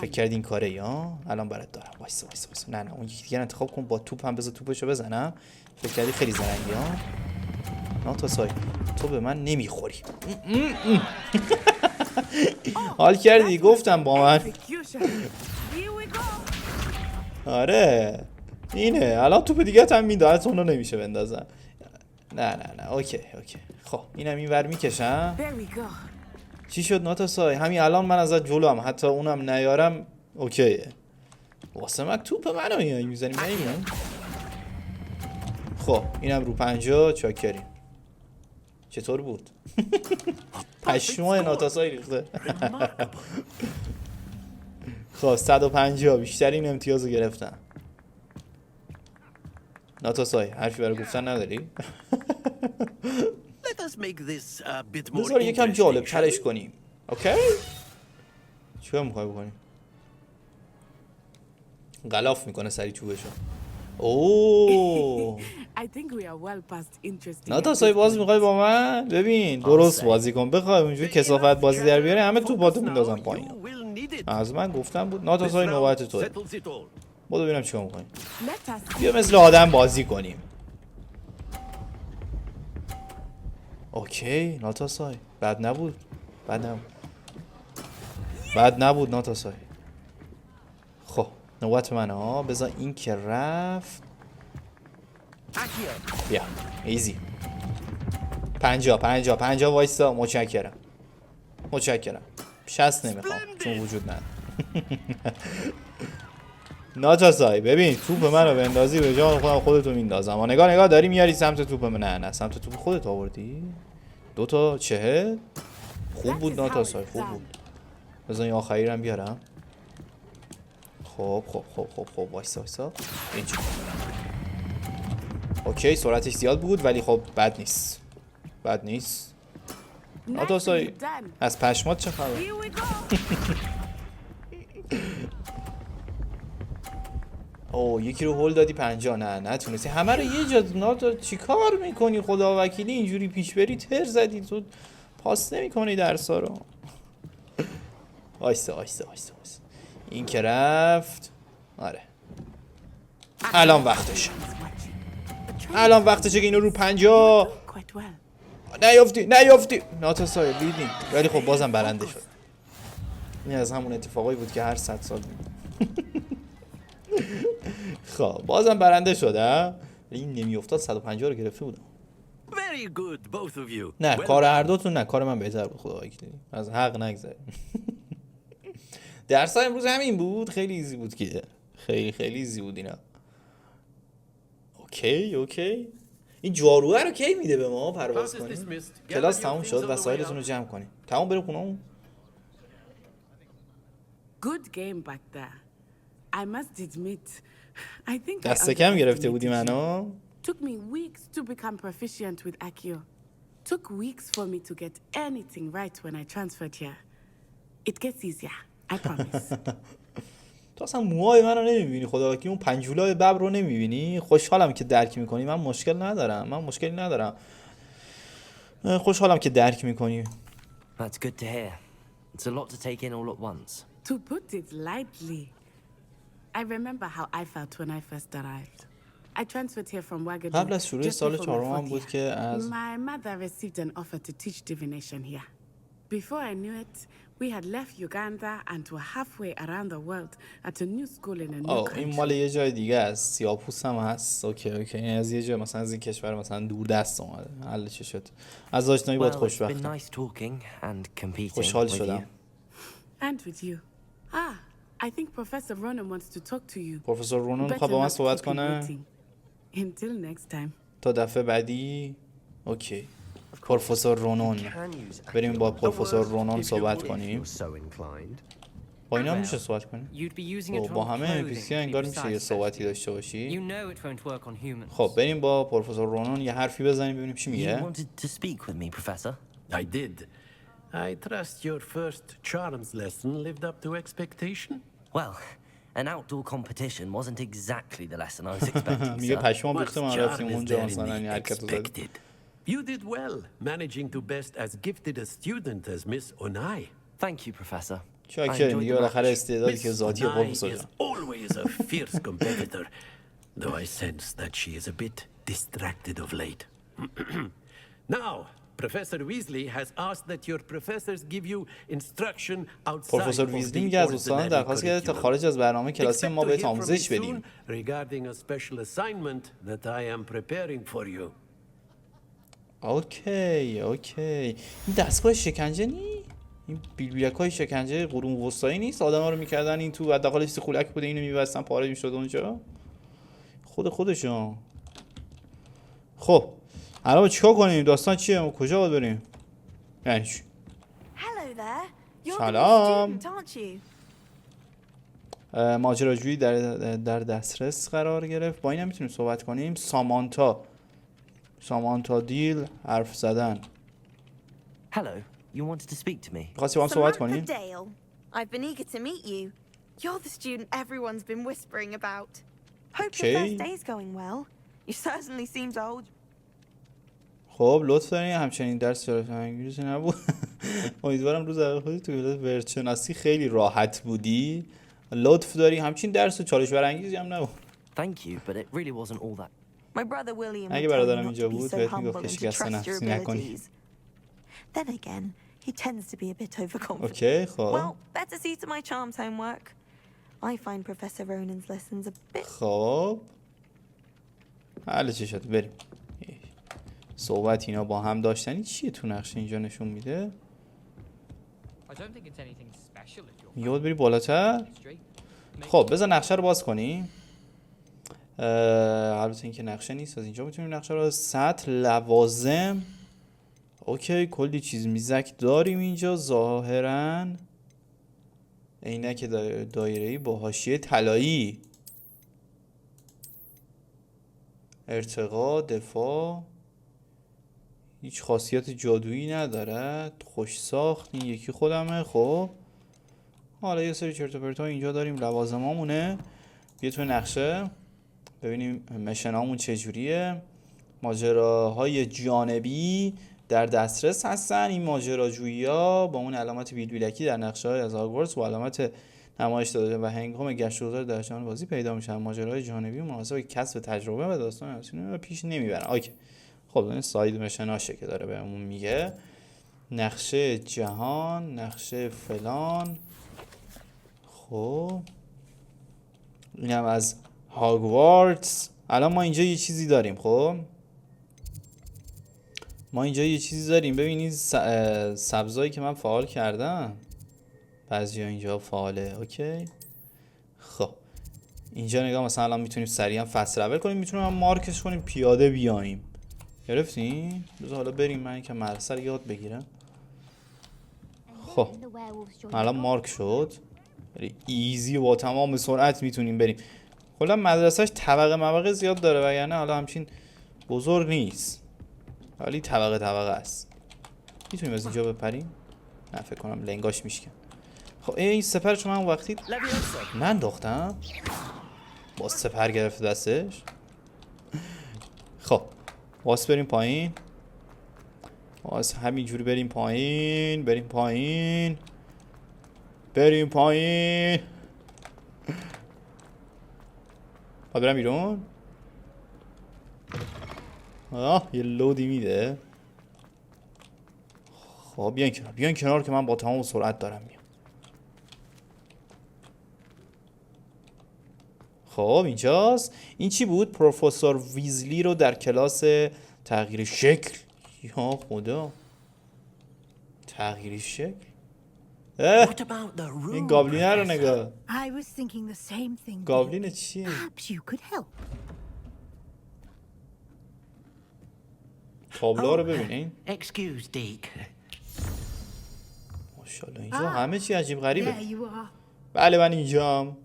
فکر کردی این کاره یا؟ الان برات دارم. وایسا. نه اون یکی دیگه انتخاب کن. با توپ هم بذار توپشو بزنم. فکر کردی خیلی زرنگی ها؟ ناتاسای تو به من نمیخوری. حال کردی گفتم با من. آره اینه. الان توپ دیگه هم میداد اونو نمیشه بندازم. نه اوکی. خب اینم اینور میکشم. چی شد ناتاسای؟ همین الان من ازت جلو هم حتی اونم نیارم اوکیه. واسه من توپ منو میزنیم نمیدونم. خب اینم رو 50 چاکریم. چطور بود؟ پشمای ناتاسای ریخته. خب 150 بیشترین امتیازو گرفتم. ناتاسای حرفی برای گفتن نداری؟ بذار یکم جالب ترش کنیم. اوکی؟ چیکار میخوای بکنیم؟ غلاف میکنه سری چوبشو. اوه ناتاسای باز میخوای با من؟ ببین درست بازی کن. بخوای اونجوری کثافت بازی در بیاره همه تو باتو میندازم پایین. از من گفتم بود. ناتاسای نوبت توه. برو ببینم چیکار میکنی. بیا مثل آدم بازی کنیم. اوکی ناتاسای بد نبود ناتاسای. خب نوبت منه ها. بذار این که رفت. بیا ایزی. 50 وایسا. متشکرم 60 نمیخوام چون وجود نداره. ناتاسای ببین توپ منو بندازی به جان خودم خودتو میندازم. نگاه داری میاری سمت توپ من. نه سمت توپ خودت آوردی. 2 تا 40. خوب بود ناتاسای خوب بود. بذار این آخری رو هم بیارم. خب وایسا اینجا. اوکی سرعتش زیاد بود ولی خب بد نیست. ناتاسای از پشمات چه خبر؟ اوه یکی رو هول دادی 50. نه تونستی همه رو یه جا. ناتا چی کار میکنی خدا وکیلی؟ اینجوری پیش بری تر زدی. تو پاس نمیکنی درسا رو. وایسا این که رفت. آره الان وقتشه که اینو رو 50 نیافتی. ناتاسای دیدیم ولی خب بازم برنده شد. این از همون اتفاقایی بود که هر 100 سال خب بازم برنده شد. این نمیافتاد 150 رو گرفته بودم. نه کار هر دوتون نه. کار من بهتر بود خدا وکیلی. از حق نگذریم. درس امروز همین بود. خیلی ایزی بود که خیلی ایزی بود اینا. اوکی این جاروه رو کی میده به ما پرواز کنیم؟ کلاس تموم شد. وسایلتون رو جمع کنیم. تموم بریم خونه‌مون. Good game back there. I must admit, I think دست کم گرفته بودی منو. Took me weeks to become proficient with Accio. Took weeks for me to get anything right when I transferred here. It gets easier, I promise. تو اصلا موهای منو نمیبینی خدا وکیلی. اون پنجولای ببر رو نمیبینی. خوشحالم که درک میکنی. من مشکلی ندارم. خوشحالم که درک میکنی. That's good to hear. It's a lot to take in all at once. To put it lightly, I remember how I felt when I first arrived. I transferred here from Wagadugu. قبل از شروع سال چهارم بود که از My mother received an offer to teach divination here. Before I knew it, we had left Uganda and were halfway around the world at a new school in a new country. این مال یه جای دیگه است. سیاه‌پوست هم هست. اوکی این از یه جای مثلا از این کشور مثلا دور دست اومده. حل چه شد؟ از آشنایی باهات خوشبختم. خوشحال شدم. And with you. I think Professor Ronan wants to talk to you. پروفسور رونان میخواد با من صحبت کنه. Until next time. تا دفعه بعدی. اوکی. پروفسور رونان. بریم با پروفسور رونان صحبت کنیم. با اینا میشه صحبت کنی؟ You'd be using it با on همه clothing NPC ها to be انگار میشه یه precise, صحبتی Bestie. داشته باشی. You know it won't work on humans. خب بریم با پروفسور رونان یه حرفی بزنیم ببینیم چی You میگه. wanted to speak with me, Professor? I did. I trust your first charms lesson lived up to expectation? Well, an outdoor competition wasn't exactly the lesson I was expecting, میگه sir. پشمام What ریخته من charm رفتیم is اونجا there in مثلا the یه حرکت رو زدیم. expected? You did well, managing to best as gifted a student as Miss Onai. Thank you, Professor. I چاکر enjoyed دیگه the بالاخره match. استعدادی که Miss ذاتی Onai پروفسور is جان. always a fierce competitor, though I sense that she is a bit distracted of late. Now, Professor Weasley has asked that your professors give you instruction outside پروفسور of ویزلی the میگه از استادان ordinary درخواست کرده تا curriculum. خارج از برنامه کلاسی Expect ما to بهت hear from me آموزش soon بدیم. regarding a special assignment that I am preparing for you. اوکی این دستگاه شکنجه نی؟ این بیلبیلک‌های شکنجه قرون وسطایی نیست؟ آدم‌ها رو می‌کردن این تو حداقل چیز خولک بوده اینو می‌بستن پاره می‌شد اونجا. خودشون. خب الان چیکار کنیم؟ داستان چیه؟ کجا باید بریم؟ یعنی چی؟ سلام. ماجراجویی در دسترس قرار گرفت. با این هم میتونیم صحبت کنیم. سامانتا دیل حرف زدن. Hello, you wanted to speak to me? می‌خواستی با هم صحبت کنیم؟ Dale, I've been eager to meet you. You're the student everyone's been whispering about. Hope your first day's going well. You certainly seem to hold. خب لطف دارین همچنین درس شرف انگلیسی نبود. امیدوارم روز اول خودت تو کلاس ورچناسی خیلی راحت بودی. لطف داری همچین درس و چالش برانگیزی هم نبود. Thank you, but it really wasn't all that. My brother William اگه would tell you برادرم not اینجا to be بود so بهت humble میگفت که and to شکست trust your نفسی نکنی. abilities. Then again, he tends to be a bit overconfident. اوکی خب. Well, better see to my charms homework. I find Professor Ronan's lessons a bit. خب حالا چه شد بریم. صحبت اینا با هم داشتنی چیه تو نقشه اینجا نشون میده؟ میگه بری بالاتر؟ خب بذار نقشه رو باز کنیم. البته این که نقشه نیست، از اینجا میتونیم نقشه رو سطح لوازم. اوکی کلی چیز میزک داریم اینجا ظاهرا. عینک دایره‌ای با حاشیه طلایی. ارتقا دفاع هیچ خاصیت جادویی نداره. خوش ساخت این یکی خودمه. خب حالا یه سری چرت و پرتا اینجا داریم لوازمامونه. بیا تو نقشه ببینیم مشنامون چجوریه. ماجراهای جانبی در دسترس هستن. این ماجراجویی‌ها با اون علامت بیلبیلکی در نقشه‌های از هاگوارتس و علامت نمایش داده و هنگام گشت و گذار در جهان بازی پیدا میشن. ماجراهای جانبی مناسب کسب تجربه و داستان اصلی پیش نمیبرن. اوکی خب این ساید مشناشه که داره بهمون میگه. نقشه جهان، نقشه فلان. خب اینم از هاگوارتس. الان ما اینجا یه چیزی داریم. خب ما اینجا یه چیزی داریم. ببینید سبزایی که من فعال کردم بعضی ها اینجا فعاله. اوکی خب اینجا نگاه مثلا الان میتونیم سریعا فست رول کنیم. میتونیم هم مارکش کنیم پیاده بیاییم. گرفتین؟ بذار حالا بریم من که مدرسه رو یاد بگیرم. خب الان مارک شد. ایزی و با تمام سرعت میتونیم بریم. کلا مدرسهش طبقه زیاد داره وگرنه حالا همچین بزرگ نیست ولی طبقه است. میتونیم از اینجا بپریم؟ نه فکر کنم لنگاش میشکن. خب این سپر چون من وقتی ننداختم باز سپر گرفت دستش. خب باز بریم پایین. باز همینجوری بریم پایین. باید برم بیرون. یه لودی میده. خب بیان کنار که من با تمام سرعت دارم میام. خب اینجاست. این چی بود؟ پروفسور ویزلی رو در کلاس تغییر شکل. یا خدا تغییر شکل. این گابلینه رو نگاه. گابلینه چیه؟ تابلوها رو ببینین. ماشاءالله اینجا همه چی عجیب غریبه. بله من اینجام.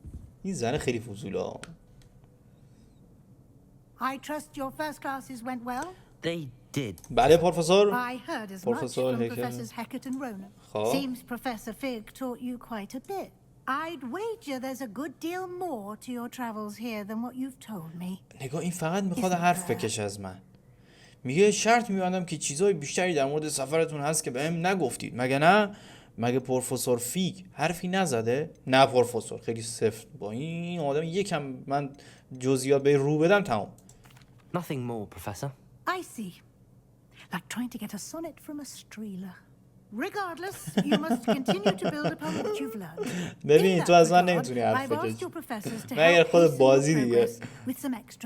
این زن خیلی فضولا. I trust your first classes went well. They did. بله پروفسور. I heard as much Professor from Hickey. Professors Hecat and Ronan. خب. Seems Professor Fig taught you quite a bit. I'd wager there's a good deal more to your travels here than what you've told me. نگاه این فقط میخواد حرف بکشه از من. میگه شرط میبندم که چیزای بیشتری در مورد سفرتون هست که بهم نگفتید. مگه نه؟ مگه پروفسور فیگ حرفی نزده؟ نه پروفسور خیلی سفت. با این آدم یکم من جزئیات به رو بدم تمام. Nothing more, Professor. I see. Like trying to get a sonnet from a streeler. Regardless, you must continue to build upon what you've learned. ببین تو از من نمیتونی حرف بکشی. مگر خود بازی دیگه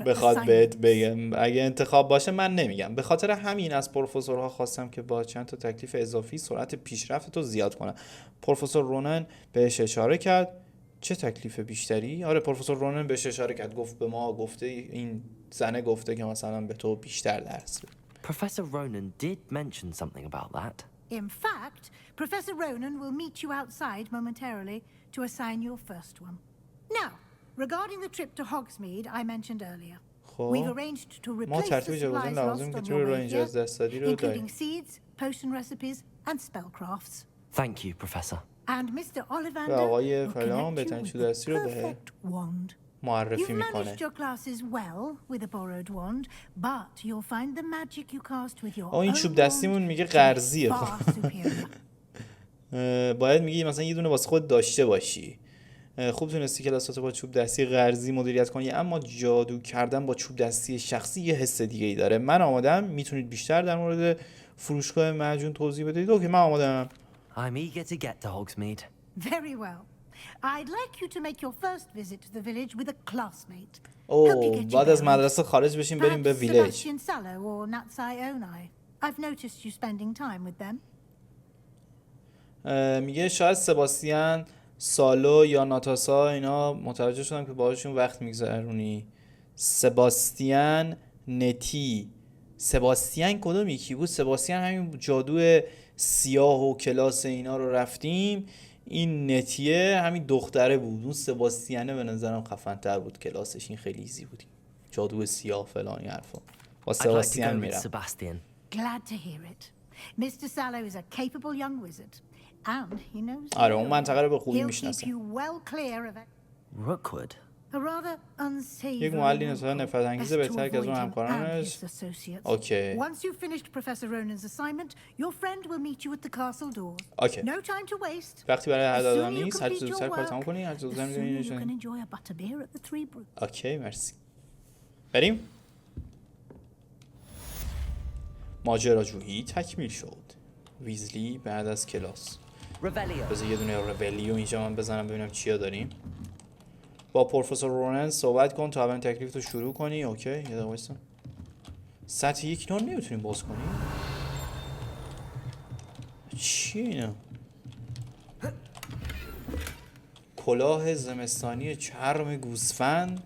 بخواد بهت بگم. اگه انتخاب باشه من نمیگم. به خاطر همین از پروفسورها خواستم که با چند تا تکلیف اضافی سرعت پیشرفت تو زیاد کنن. پروفسور رونن بهش اشاره کرد. چه تکلیف بیشتری؟ آره پروفسور رونن بهش اشاره کرد. گفت به ما گفته این زنه گفته که مثلا به تو بیشتر درس بده. Professor Ronan did mention something about that. In fact, Professor Ronan will meet you outside momentarily to assign your first one. Now, regarding the trip to Hogsmeade I mentioned earlier, we've arranged to replace the supplies lost on your way here, including seeds, potion recipes, and spellcrafts. Thank you, Professor. And Mr. Ollivander will connect you with the perfect wand. معرفی You've میکنه. managed your classes well with a borrowed wand, but you'll find the magic you cast with your این own چوب دستیمون میگه قرضیه. far superior. باید میگی مثلا یه دونه واسه خود داشته باشی. خوب تونستی کلاساتو با چوب دستی قرضی مدیریت کنی، اما جادو کردن با چوب دستی شخصی یه حس دیگه ای داره. من آمادم. میتونید بیشتر در مورد فروشگاه معجون توضیح بدید؟ اوکی من آمادم. I'm eager to get to Hogsmeade. Very well. I'd like you to make your first visit to the village with a classmate. بعد از مدرسه خارج بشیم بریم به ویلیج. Sebastian Sallow or Natsai Onai. I've noticed you spending time with them. میگه شاید سباستیان سالو یا ناتاسا اینا متوجه شدم که باهاشون وقت میگذرونی. سباستیان نتی. سباستیان کدوم یکی بود؟ سباستیان همین جادو سیاه و کلاس اینا رو رفتیم. این نتیه همین دختره بود. اون سباستیانه به نظرم خفن‌تر بود. کلاسش این خیلی ایزی بود. جادو سیاه فلان این حرفا. با سباستیان میرم. Glad to hear it. Mr. Sallow is a capable young wizard and he knows. آره اون منطقه رو به خوبی He'll keep میشناسه. you well clear of it. Rookwood. A rather unsavory. یک معلم نسبتا نفرت انگیزه بهتر که از اون همکارانش. اوکی. Once you've finished Professor Ronan's assignment, your friend will meet you at the castle doors. اوکی. No time to waste. وقتی برای هر As soon دادن as you نیست هر complete چیز your زودتر کار work, تمام کنی هر چیز the زودتر sooner you can می‌تونی. enjoy a butterbeer at the Three Brews. اوکی مرسی. بریم. ماجراجویی تکمیل شد. ویزلی بعد از کلاس. بذار یه دونه رولیو اینجا من بزنم ببینم چیا داریم. با پروفسور رونن صحبت کن تا اول تکلیف رو شروع کنی. اوکی یه دقیقه وایسا. سطح یک نور نمیتونیم باز کنیم. چیه اینا؟ کلاه زمستانی چرم گوسفند.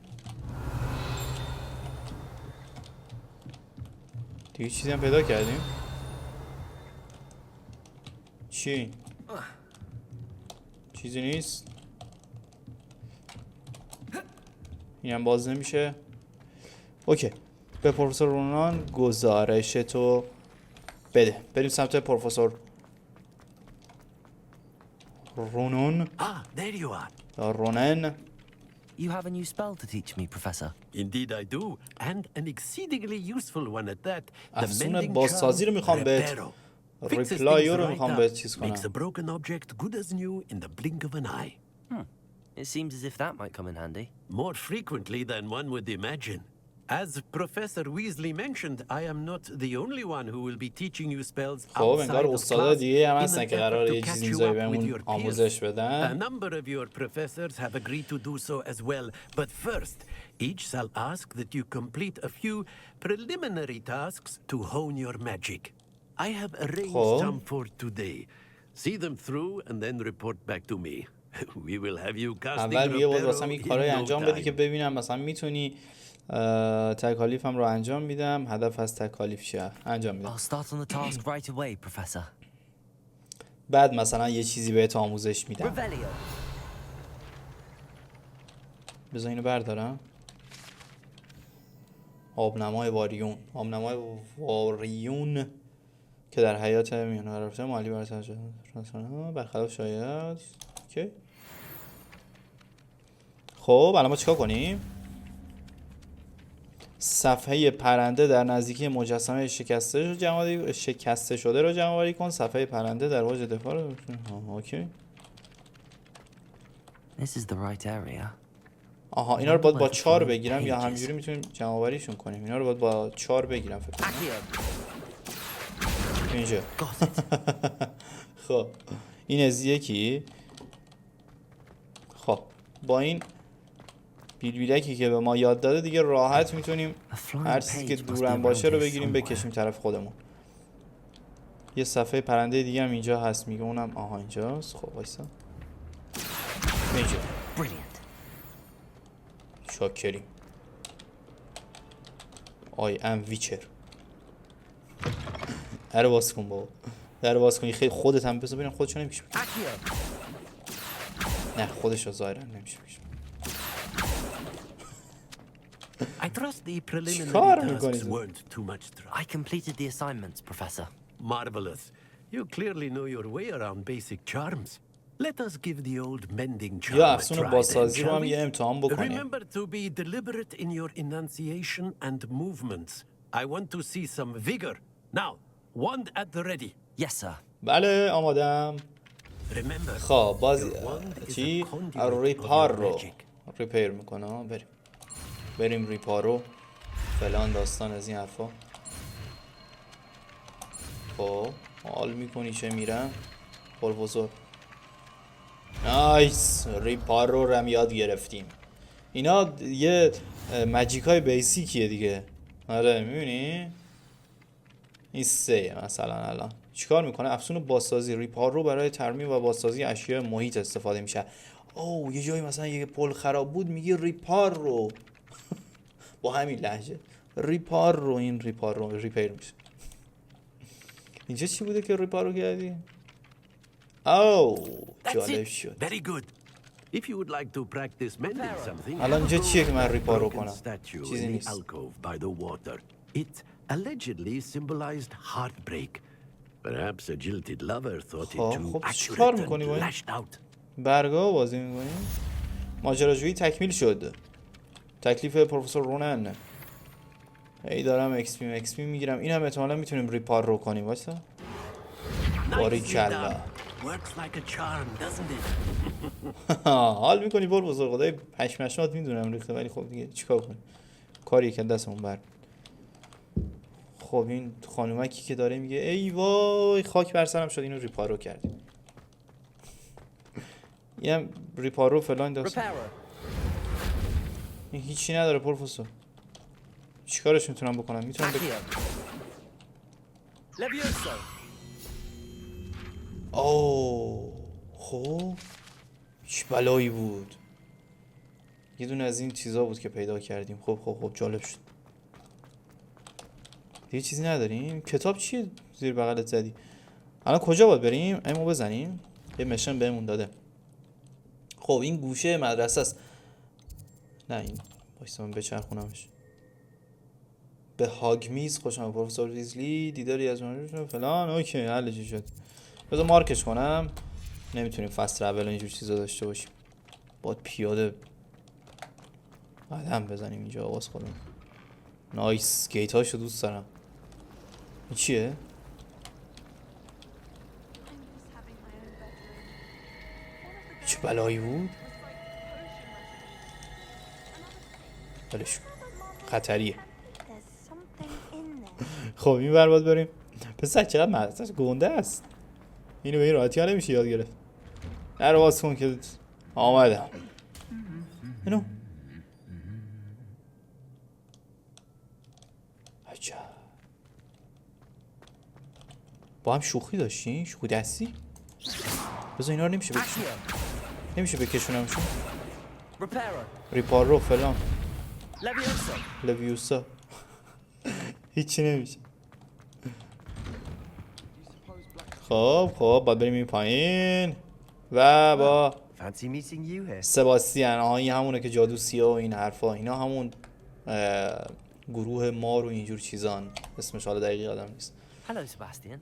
دیگه چیزی هم پیدا کردیم. چی؟ چیزی نیست. اینم باز نمیشه. اوکی به پروفسور رونان گزارش تو بده. بریم سمت پروفسور رونان. There you are. رونان. You have a new spell to teach me, Professor. Indeed I do, and an exceedingly useful one at that. افسون بازسازی رو میخوام بهت ریپلایو رو میخوام بهت چیز کنم. Makes a broken object good as new in the blink of an eye. It seems as if that might come in handy. More frequently than one would imagine. As Professor Weasley mentioned, I am not the only one who will be teaching you spells outside of class in an effort to catch you up with your peers. A number of your professors have agreed to do so as well, but first, each shall ask that you complete a few preliminary tasks to hone your magic. I have arranged some for today. See them through and then report back to me. We will have you casting اول یه باز Reparo واسم این in کارهای no انجام بدی time. که ببینم مثلا میتونی تکالیفم رو انجام میدم. هدف از تکالیف چیه؟ انجام میدم. I'll start on the task right away, Professor. بعد مثلا یه چیزی بهت آموزش میدم. بذار اینو بردارم. آبنمای واریون. آبنمای واریون که در حیات میانه رفته مالی برتر برخلاف شاید. اوکی. خب الان ما چیکار کنیم؟ صفحه پرنده در نزدیکی مجسمه شکسته شده رو جمع‌آوری کن. صفحه پرنده در واژه دفاع رو. اوکی. This is the right area. آها اینا رو باید با 4 بگیرم یا همینجوری میتونیم جمع‌آوریشون کنیم؟ اینا رو باید با 4 بگیرم فکر کنم. اینجا. خب این از یکی. خب با این بیلبیلکی که به ما یاد داده دیگه راحت میتونیم هر چیزی که دورم باشه رو بگیریم بکشیم طرف خودمون. یه صفحه پرنده دیگه هم اینجا هست میگه اونم آها اینجاست. خب وایسا اینجا. شاکریم. آی ام ویچر. در باز کن بابا. در باز کن. خیلی خودت هم بذار ببینم خودشو نمیشه. نه خودش رو ظاهرا نمیشه. I trust the preliminary tasks weren't too much trouble. I completed the assignments, Professor. Marvelous. You clearly know your way around basic charms. Let us give the old mending charm یا a افسون try بازسازی then, رو shall هم we? یه امتحان بکنیم. Remember to be deliberate in your enunciation and movements. I want to see some vigor. Now, wand at the ready. Yes, sir. بله آمادم. خب باز چی؟ ریپار رو ریپیر میکنه. بریم ریپارو فلان داستان از این حرفا. خب حال میکنی چه میرم پروفسور. نایس. ریپارو رو هم یاد گرفتیم. اینا یه ماجیک های بیسیکیه دیگه. آره میبینی این 3 مثلا الان چیکار میکنه؟ افسون بازسازی. ریپارو برای ترمیم و بازسازی اشیاء محیط استفاده میشه. اوه یه جایی مثلا یه پل خراب بود میگه ریپار رو با همین لهجه ریپار رو. این ریپار رو ریپیر میشه. اینجا چی بوده که ریپار رو کردی؟ اوه جالب شد. Very good. If you would like to practice mending something, الان اینجا چیه که من ریپار رو کنم؟ چیزی in the نیست. alcove by the water. It allegedly symbolized heartbreak. Perhaps a jilted lover thought it too accurate and lashed out. برگاه بازی میکنیم. ماجراجویی تکمیل شد. تکلیف پروفسور رونن. ای دارم XP میگیرم. این هم احتمالا میتونیم ریپار رو کنیم. واسه باریکلا. حال میکنی پروفسور؟ خدای پشمشمات میدونم ریخته ولی خب دیگه چیکار کنیم؟ کاری که دستمون بر. خب این خانومکی که داره میگه ای وای خاک بر سرم شد. اینو ریپارو کردیم. اینم ریپارو فلان داستان. این هیچی نداره پروفسور. چیکارش میتونم بکنم؟ میتونم اوه خب چه بلایی بود. یه دونه از این چیزا بود که پیدا کردیم. خب جالب شد. دیگه چیزی نداریم. کتاب چیه زیر بغلت زدی؟ الان کجا باید بریم؟ ایمو بزنیم. یه مشن بهمون داده. خب این گوشه مدرسه است. نه این وایسا من بچرخونمش. به هاگمیز خوش آمد پروفسور ویزلی. دیداری از من فلان. اوکی حل چی شد؟ بذار مارکش کنم. نمیتونیم فست ترافل اینجور چیزا داشته باشیم. باید پیاده قدم بزنیم اینجا. آواز خودم. نایس. گیت هاشو دوست دارم. این چیه؟ چه بلایی بود؟ بلش خطریه. خب این بر باید بریم. پسر چقدر مدرسه‌اش گنده است. اینو به این راحتی ها نمیشه یاد گرفت. در باز کن که آمدم. اینو عجب. با هم شوخی داشتین؟ شوخی دستی؟ بذار اینا رو نمیشه بکشونم. نمیشه بکشونمشون. ریپارو فلان لویوسا. هیچی نمیشه. خب باید بریم این پایین و با Fancy meeting you here. سباستیان، این همونه که جادو سیاه و این حرفا، اینا همون گروه مار و اینجور چیزان. اسمش حالا دقیقی یادم نیست. Hello, Sebastian.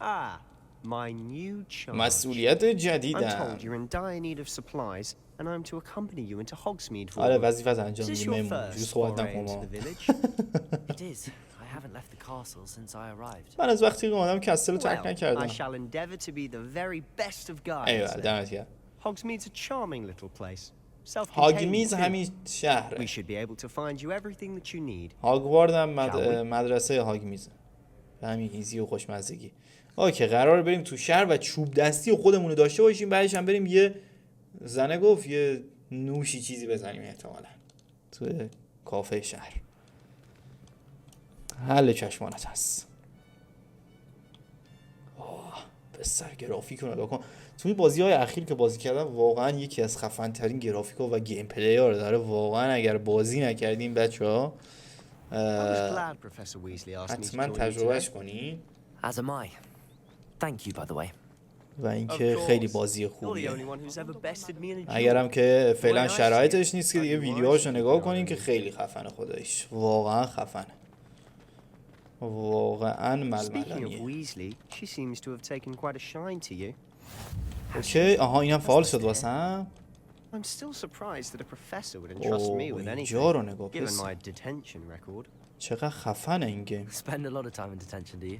Ah, my new charge. مسئولیت I'm جدیدم. told you're in dire need of supplies, and I'm to accompany you into Hogsmeade for. آره وظیفت انجام Is this میدی your مهمون. first جوری صحبت foray into نکن. the village? It is. I haven't left the castle since I arrived. من از وقتی که اومدم کستل رو ترک Well, I نکردم. shall endeavour to be the very best of guides. ایول then. دمت گرم. Hogsmeade's a charming little place. هاگمیز Self-contained too. همین شهره. We should be able to find you everything that you need. هاگوارد هم مدرسه هاگمیزه. به همین ایزی و خوشمزگی. اوکی قراره بریم تو شهر و چوب دستی و خودمون داشته باشیم، بعدش هم بریم یه زنه گفت یه نوشی چیزی بزنیم احتمالاً تو کافه شهر. حل چشمانت هست. بسر گرافیک رو نگاه کن. توی بازی‌های اخیر که بازی کردم واقعا یکی از خفن ترین گرافیک‌ها و گیم پلی ها رو داره. واقعا اگر بازی نکردین بچه‌ها حتما تجربهش کنین. As am I. Thank you, by the way. و اینکه خیلی بازی خوبیه. اگرم که فعلا شرایطش نیست که دیگه ویدیوهاشو نگاه کنین که خیلی خفنه خداییش. واقعا خفنه. واقعا ململانیه. اوکی آها اینم فعال شد واسم. I'm still surprised that a professor would entrust me with اینجا رو anything, نگاه given پس. my detention record. چقدر خفنه این گیم. Spend a lot of time in detention, do you?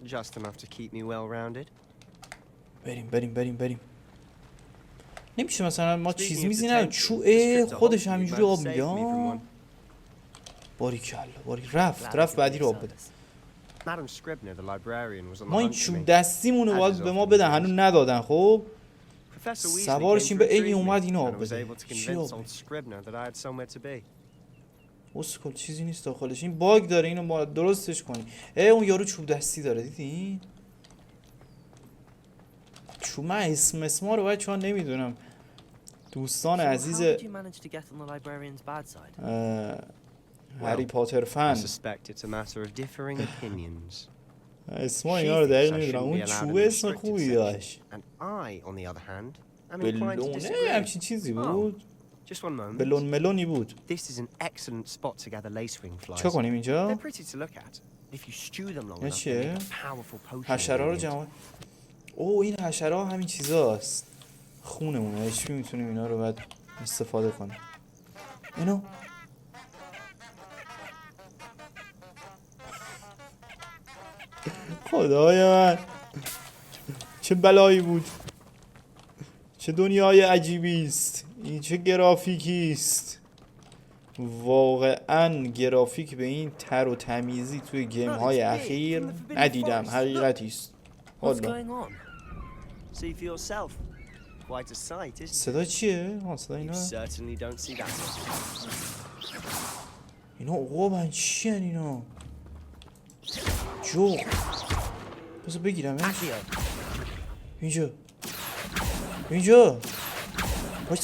Just enough to keep me well-rounded. بریم. نمیشه مثلا ما چیز میزی نداریم. چوه خودش همینجوری آب میده. باریکلا رفت بعدی رو آب بده. ما این چوب دستیمونو باید به ما بدن، هنوز ندادن. خب سوارشیم به این اومد اینو آب بده. چی آب بده؟ اسکل چیزی نیست داخلش. این باگ داره، اینو باید درستش کنی. اون یارو چوب دستی داره دیدی؟ چوب من اسما رو بچه ها نمیدونم. دوستان عزیز هری پاتر فن اسما اینا رو دقیق نمیدونم. اون چوبه اسم خوبی داشت. بلونه همچین چیزی بود. بلون ملونی بود. چه کنیم اینجا؟ این چیه؟ حشره رو جمع. این حشره همین چیزاست. خونمونه. HP میتونیم اینا رو بعد استفاده کنیم. اینو خدای من چه بلایی بود. چه دنیای عجیبی است این. چه گرافیکی است. واقعا گرافیک به این تر و تمیزی توی گیم های اخیر ندیدم. حقیقتی است. صدا چیه؟ صدا اینا عقابن. چی هن اینا؟ جو بذار بگیرم اینجا باید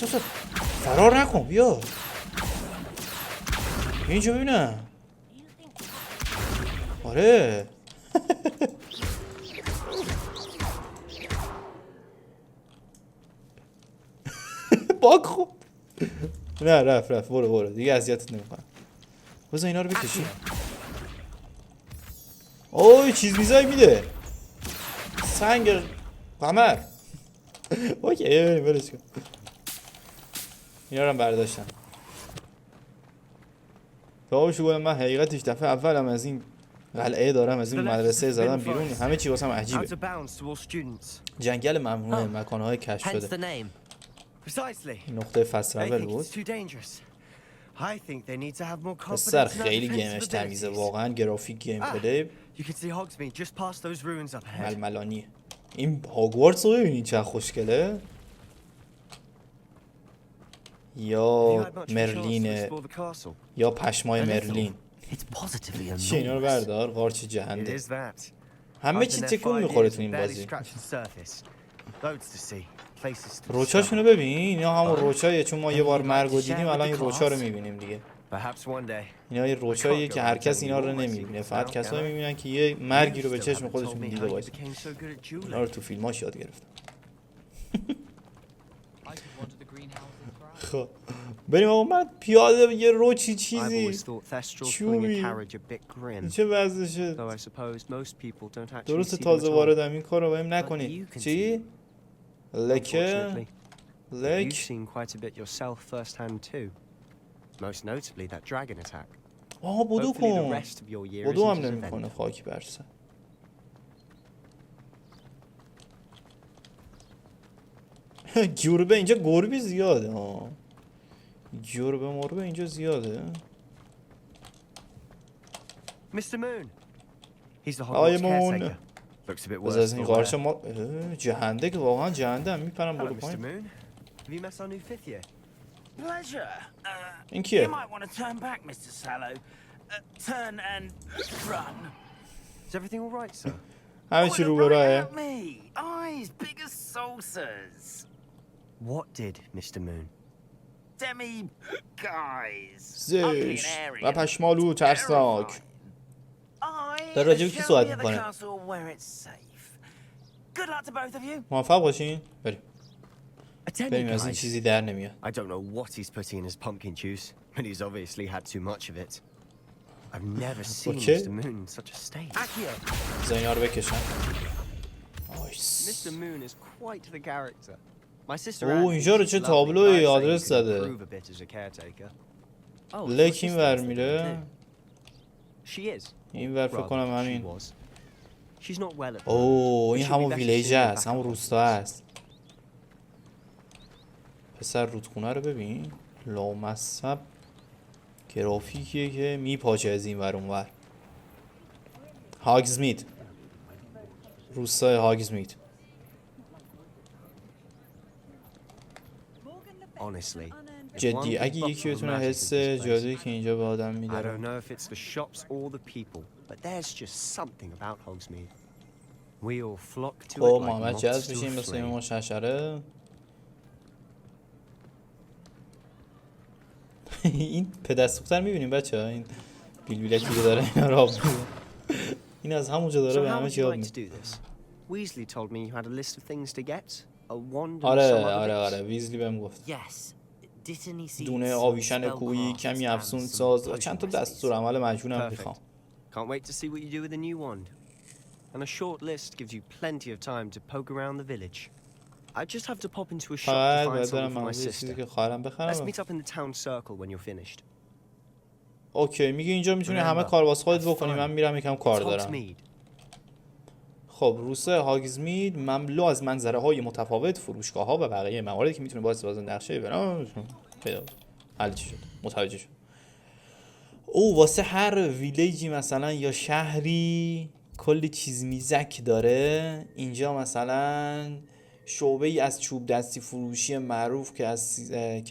فرار نکن. بیا اینجا ببینم. آره باک خوب. نه رفت برو دیگه اذیتت نمیکنم. بذار اینا رو بکشی. چیز میزایی میده. سنگ قمر. اوکی برش کن. اینا رو هم برداشتم. شو گفتم من حقیقتش دفعه اولم از این قلعه دارم، از این مدرسه زدم بیرون. همه چی واسم عجیبه. جنگل ممنوعه، مکانهای کشف شده. نقطه فست ترافل بود. پسر خیلی گیمش تمیزه واقعا. گرافیک گیم پلی ململانیه. این هاگوارتس رو ببینید چه خوشگله. یا مرلینه یا پشمای مرلین. چی اینا رو بردار. قارچ جهنده. همه چی تکون میخوره تو این بازی. روچاشونو ببین. اینا همون روچاییه چون ما یه بار مرگو دیدیم. الان این روچا رو میبینیم دیگه. اینا یه روچاییه که هر کس اینا رو نمیبینه. فقط کسایی میبینن که یه مرگی رو به چشم خودشون دیده باشه. اینا رو تو فیلماش یاد گرفتم. خب بریم آقا. من پیاده یه روچی I've چیزی always thought Thestral's pulling a چوبی carriage a bit grim. چه وضعشه؟ Though I suppose most people don't actually درست see them تازه at all. واردم این کار رو بهم نکنید. چی؟ لکه؟ Unfortunately, you've لک؟ seen quite a bit yourself firsthand too. Most notably that dragon attack. آها بدو Hopefully the کن. rest of your year بدو هم isn't as نمیکنه eventful. خاکی برسه. گربه اینجا گربی زیاده ها. گربه مربه اینجا زیاده. Mr. Moon. He's the آقای Hogwarts مون. caretaker. Looks a bit بذار worse از این for قارچ wear. ما جهنده که واقعا جهنده هم میپرم Hello, بالا Mr. پایین. Moon. Have you met our new fifth year? Pleasure. این کیه؟ You might want to turn back, Mr. Sallow. Turn and run. Is everything all right, sir? همه چی رو براه. Help me. Eyes big as saucers. What did, Mr. Moon? Demi guys. زش و پشمالو ترسناک. در راجب کی صحبت میکنه؟ موفق باشین. بریم. بریم از این چیزی در نمیاد. I don't know what he's putting in his pumpkin juice, but he's obviously had too much of it. I've never seen Mr. Moon in such a state. بذار اینا رو بکشم. Mr. Moon is quite the character. My sister اوه اینجا رو چه تابلوی آدرس زده. لک این ور میره. این ور فکر کنم همین. اوه این همون ویلیج هست، همون روستا هست. پسر رودخونه رو ببین. لامصب گرافیکیه که میپاچه از این ور اون ور. هاگزمید، روستای هاگزمید. جدی اگه یکی بتونه حس جادویی که اینجا به آدم میده. خب محمد جذب میشیم مثل این مششره. این پدست دختر میبینیم بچه ها، این بیلبیلکی که داره اینا رو آب میده. این از همونجا داره به همه چی آب میده. آره ویزلی بهم گفت. دونه آویشن کوهی، کمی افسون ساز و چند تا دستور عمل مجهولم میخوام. Can't wait to see what you do with the new wand. And a short list gives you plenty of time to poke around the village. I just have to pop into a shop to find something for my sister. Let's meet up in the town circle when you're finished. اوکی میگه اینجا میتونی همه کار واسه خودت بکنی، من میرم یکم کار دارم. خب روسه هاگزمید مملو از منظره های متفاوت، فروشگاه ها و بقیه مواردی که میتونه باعث بازی نقشه برام حل شد. متوجه شد. او واسه هر ویلیجی مثلا یا شهری کلی چیز میزک داره. اینجا مثلا شعبه ای از چوب دستی فروشی معروف که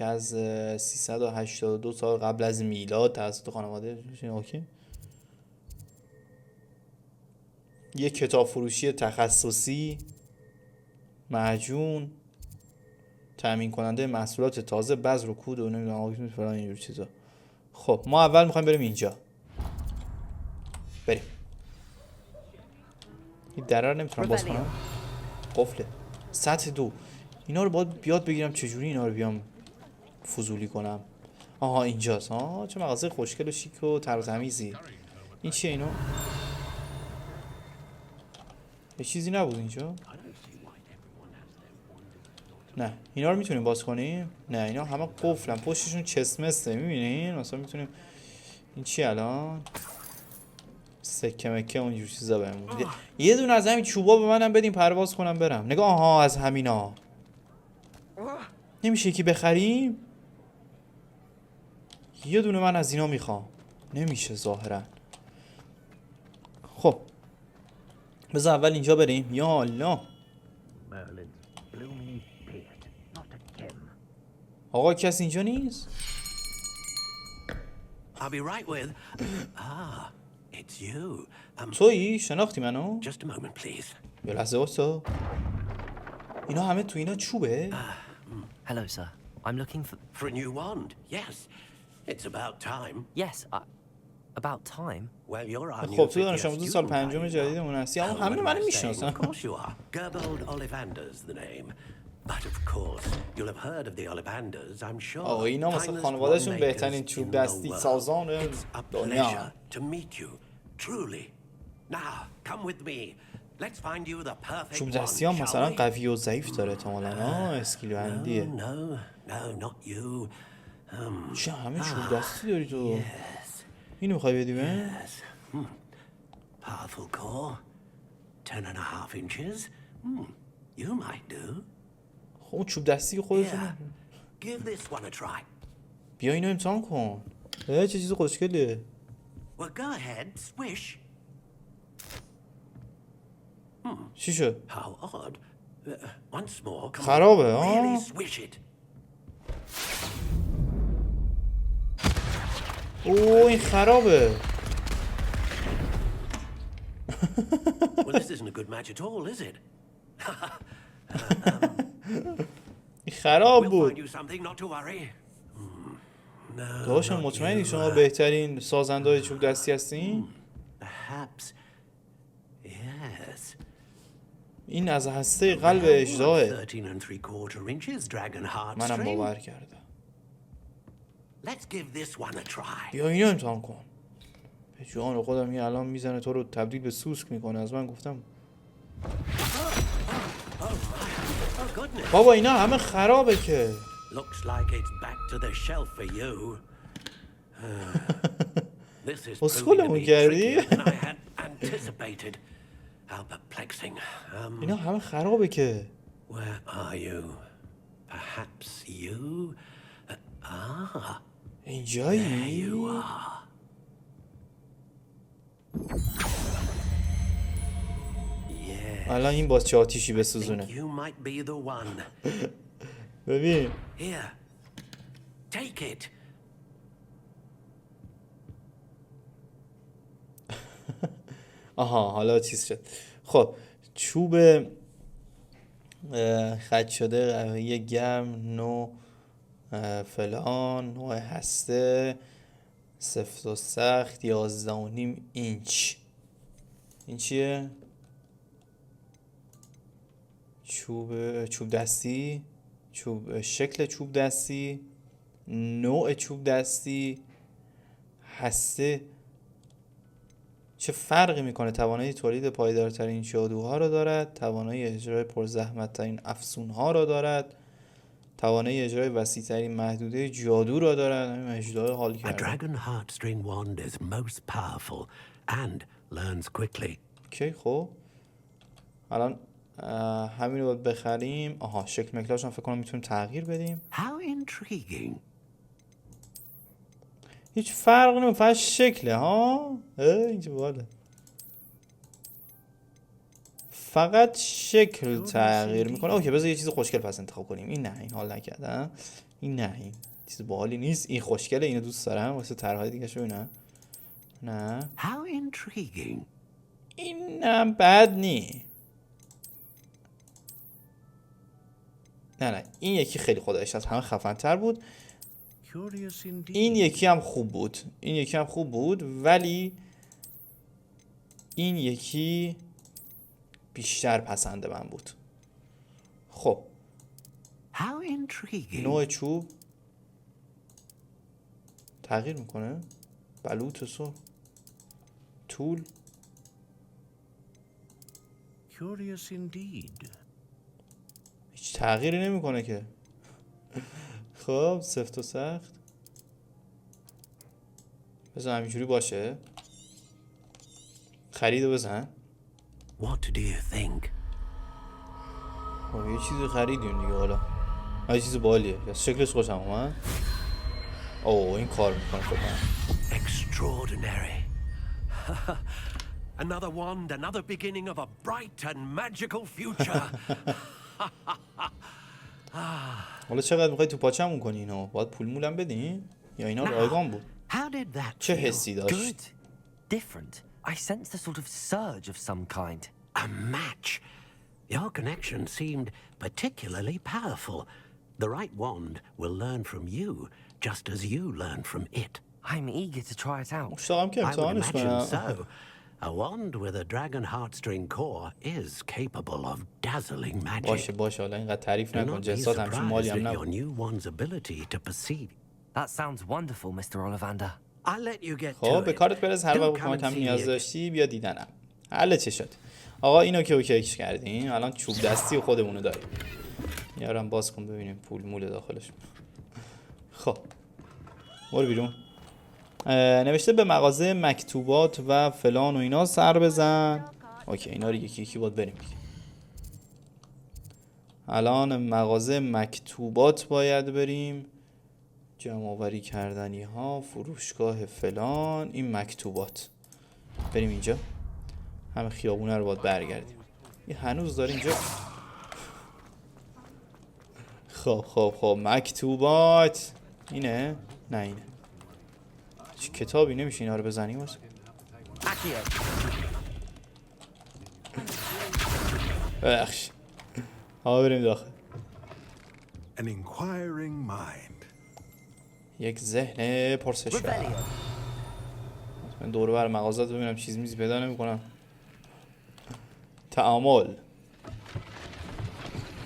از 382 سال قبل از میلاد توسط خانواده اوکی. یه کتاب فروشی تخصصی، معجون، تامین کننده محصولات تازه، بذر و کود و نمیدونم فلان اینجور چیزا. خب ما اول میخوایم بریم اینجا. بریم. این در رو نمیتونم باز کنم. قفله. سطح 2. اینا رو باید بیاد بگیرم چجوری اینا رو بیام فضولی کنم. آها اینجاست. ها چه مغازه خوشگل و شیک و ترتمیزی. این چیه اینو؟ یه چیزی نبود اینجا؟ نه اینا رو میتونیم باز کنیم؟ نه اینا همه قفلن، پشتشون چسمسته. میبینین؟ مثلا میتونیم این چی الان؟ سکه مکه اونجور چیزا بهمون. یه دونه از همین چوبا به منم بدیم پرواز کنم برم. نگاه آها از همینا. نمیشه یکی بخریم؟ یه دونه من از اینا میخوام. نمیشه ظاهرا. خب بذار اول اینجا بریم. یا الله آقا کسی اینجا نیست؟ I'll be right with. It's you. تویی؟ شناختی منو؟ Just a moment, please. یه لحظه واسه. اینا همه تو اینا چوبه؟ Hello, sir. I'm looking for a new wand. Yes. It's about time. Yes, about time. Well, you're our خب تو دانش آموز سال 5 جدیدمون هستی. اما همه منو میشناسن. Of course you are. Gerbold Ollivander's the name. But of course, you'll have heard of the Ollivanders, I'm sure. آقا اینا مثل خانواده‌شون بهترین چوب دستی سازان دنیا. To meet you, truly. Now, come with me. Let's find you the perfect چوب دستی ها مثلا قوی و ضعیف داره احتمالاً اسکیل بندیه. No, not you. چه همه چوب دستی داری تو؟ اینو میخوای بدی من؟ Powerful core, 10.5 inches. You might do. خب چوب دستی خودتون. Give this one a try. بیا اینو امتحان کن. چه چیز خوشگلیه. Well, go ahead, swish. چی شد؟ How odd. Once more. خرابه ها؟ Really swish it. اوه این خرابه. Well, this isn't a good match at all, is it? این خراب بود. We'll find you something, not to worry. داشتم مطمئنی شما بهترین سازنده چوب دستی هستین؟ Perhaps. Yes. این از هسته قلب اجداه. 13 3/4 inches dragon heart منم string. باور کردم. Let's give this one a try. بیا اینو امتحان کن. به جان خودم این الان میزنه تو رو تبدیل به سوسک میکنه. از من گفتم بابا اینا همه خرابه که. Looks like it's back to the shelf for you. This is اسکولمون کردی؟ I had anticipated. How perplexing. اینا همه خرابه که. Where are you? Perhaps you? اینجایی؟ There you are. الان این باز چه آتیشی بسوزونه. You might be the one. ببین. Here. Take it. آها حالا چیز شد. خب چوب خط شده قهوه‌ای گرم نو فلان نوع هسته سفت و سخت 11.5 اینچ. این چیه؟ چوب دستی، شکل چوب دستی، نوع چوب دستی، هسته. چه فرقی میکنه؟ توانایی تولید پایدارترین جادوها را دارد، توانایی اجرای پرزحمت‌ترین افسونها را دارد، توانایی اجرای وسیع‌ترین محدوده جادو را دارد. همین اجرای حال A کرده. dragon heart string wand is most powerful and learns quickly. اوکی خب الان همین رو باید بخریم. آها شکل مکلاش هم فکر کنم میتونیم تغییر بدیم. How intriguing. هیچ فرق نمیکنه فقط شکله ها. اینجا بالا فقط شکل تغییر میکنه. اوکی بذار یه چیز خوشگل پس انتخاب کنیم. این نه این حال نکردم. این نه این چیز باحالی نیست. این خوشگله اینو دوست دارم. واسه طرحهای دیگه شو نه. How intriguing. این نه بد نی. نه این یکی خیلی خدایش از همه خفن تر بود. این یکی هم خوب بود ولی این یکی بیشتر پسند من بود. خب نوع چوب تغییر میکنه. بلوط سو طول هیچ تغییری نمیکنه که. خب سفت و سخت بزن همینجوری باشه. خریدو بزن. What do you think? یه چیزی خریدیم دیگه. حالا یه چیز بالیه. شکلش خوشم اومد. اوه این کار میکنه فکر کنم. Extraordinary. Another wand, another beginning of a bright and magical future. حالا چقدر میخوای تو پاچمون کنی اینو؟ باید پول مولم بدین؟ یا اینا رایگان بود؟ چه حسی داشت؟ Good. Different. I sensed a sort of surge of some kind. A match. Your connection seemed particularly powerful. The right wand will learn from you, just as you learn from it. I'm eager to try it out. مشتاقم که I would امتحانش imagine کنم. so. A wand with a dragon heartstring core is capable of dazzling magic. باشه حالا اینقدر تعریف نکن جسات همچین مالی هم your نبود. new wand's ability to perceive. That sounds wonderful, Mr. Ollivander. I'll let you get خب to به it. کارت برس، هر وقت کامنت هم نیاز داشتی بیا دیدنم. حل چشات. آقا اینو که اوکیش کردیم، الان چوب دستی خودمونو داریم. یارم باز کن ببینیم پول مول داخلش. خب برو بیرون. نوشته به مغازه مکتوبات و فلان و اینا سر بزن. اوکی اینا رو یکی یکی باید بریم. الان مغازه مکتوبات باید بریم، جمع آوری کردنی ها، فروشگاه فلان، این مکتوبات. بریم اینجا، همه خیابونه رو باید برگردیم. این هنوز داره اینجا. خب مکتوبات اینه؟ نه اینه. چه کتابی نمیشه اینا رو بزنیم واسه؟ بخش ها بریم داخل. An inquiring mind. یک ذهن پرسشگر. من دور بر مغازات ببینم چیز میزی پیدا نمیکنم. تعامل.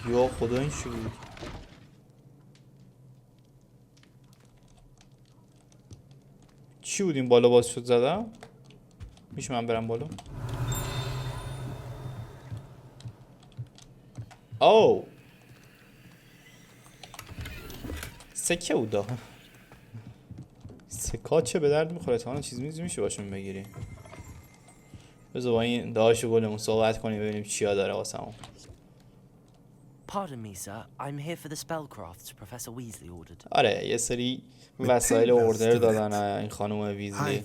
یا خدا این چی بود؟ چی بود این بالا باز شد زدم؟ میشه من برم بالا؟ او سکه بود دا. سکا چه به درد میخوره؟ تا چیز میزی میشه باشون بگیری. بذار با این داشو گلمون صحبت کنیم ببینیم چیا داره واسمون. Pardon me, sir. I'm here for the spellcrafts Professor Weasley ordered. آره یه سری وسایل اوردر دادن این خانم ویزلی.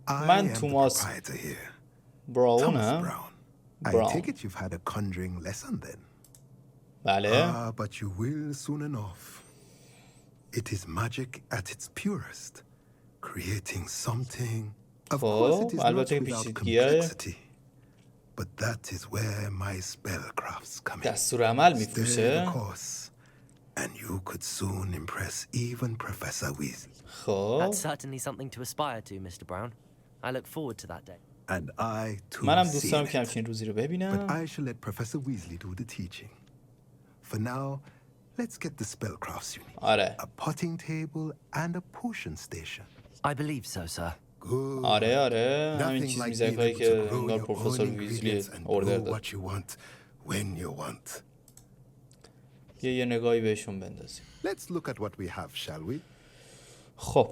من توماس براون. I take it you've had a conjuring lesson then. بله. But you will soon enough. It is magic at its purest, creating something. Of course it is not without complexity. But that is where my spellcrafts come in. دستور عمل میفروشه. And you could soon impress even Professor Weasley. That's certainly something to aspire to, Mr. Brown. I look forward to that day. And I too. منم دوست دارم که همچین روزی رو ببینم. But I shall let Professor Weasley do the teaching. For now, let's get the spellcrafts you need. آره. A potting table and a potion station. I believe so, sir. Good. آره همین چیز میزکایی که انگار پروفسور ویزلی اوردر داد. When you want. یه نگاهی بهشون بندازیم. Let's look at what we have, shall we? خب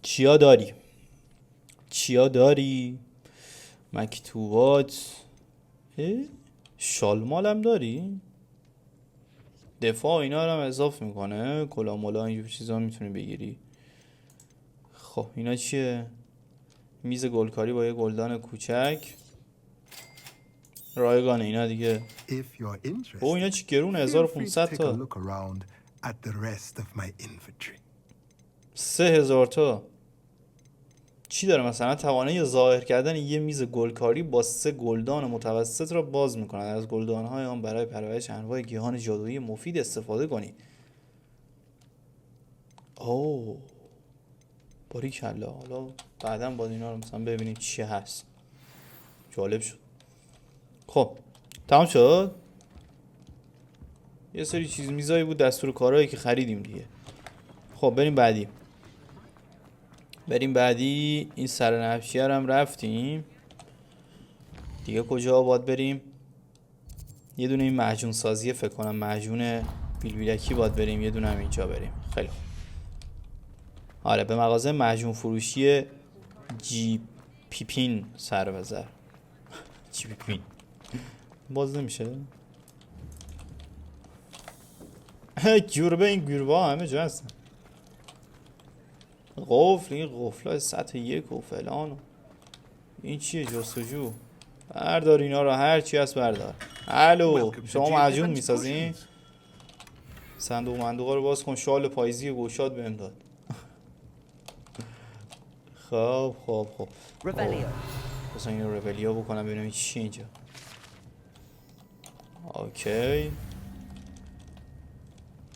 چیا داری؟ چیا داری؟ مکتوبات. شالمال هم داری؟ دفاع اینا رو هم اضافه میکنه. کلا مولا اینجور چیزا میتونی بگیری. خب اینا چیه؟ میز گلکاری با یه گلدان کوچک. رایگانه اینا دیگه. او اینا چی گرونه؟ 1500 تا. 3000 تا. چی داره مثلا؟ توانایی ظاهر کردن یه میز گلکاری با 3 گلدان متوسط را باز میکنند. از گلدانهای آن برای پرورش انواع گیاهان جادویی مفید استفاده کنید. اوه باریکلا. حالا بعدا با اینا رو مثلا ببینیم چی هست. جالب شد. خب تمام شد. یه سری چیز میزایی بود دستور کارهایی که خریدیم دیگه. خب بریم بعدی. این سرنوشتی هم رفتیم دیگه. کجا باید بریم؟ یه دونه این معجون سازیه فکر کنم، معجون بیلبیلکی باید بریم. یه دونه هم اینجا بریم. خیلی خوب. آره به مغازه معجون فروشی جی پیپین سر بزر. جی پیپین باز نمیشه. گربه این گربه همه جا هستن. قفل، این قفلای سطح 1 و فلان. این چیه؟ جستجو. بردار اینا رو، هر چی هست بردار. الو شما معجون میسازین؟ صندوق مندوقا رو باز کن. شال پاییزی و گوشات بهم داد. خب بسا این رو رولیا بکنم ببینم چی اینجا. اوکی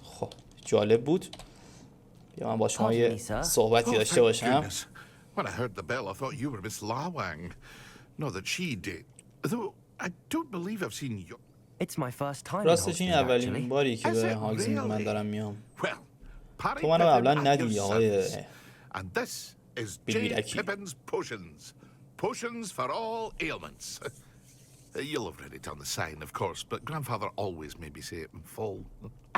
خب جالب بود. بیا من با شما یه صحبتی داشته باشم. When I heard the bell, I thought you were Miss Lawang. Not that she did. Though I don't believe I've seen you. It's my first time. راستش این اولین باری که به هاگزمید من دارم میام. تو منو قبلا ندیدی آقای And this is J. Pippin's potions. Potions for all ailments. You'll have read it on the sign, of course, but Grandfather always made me say it in full.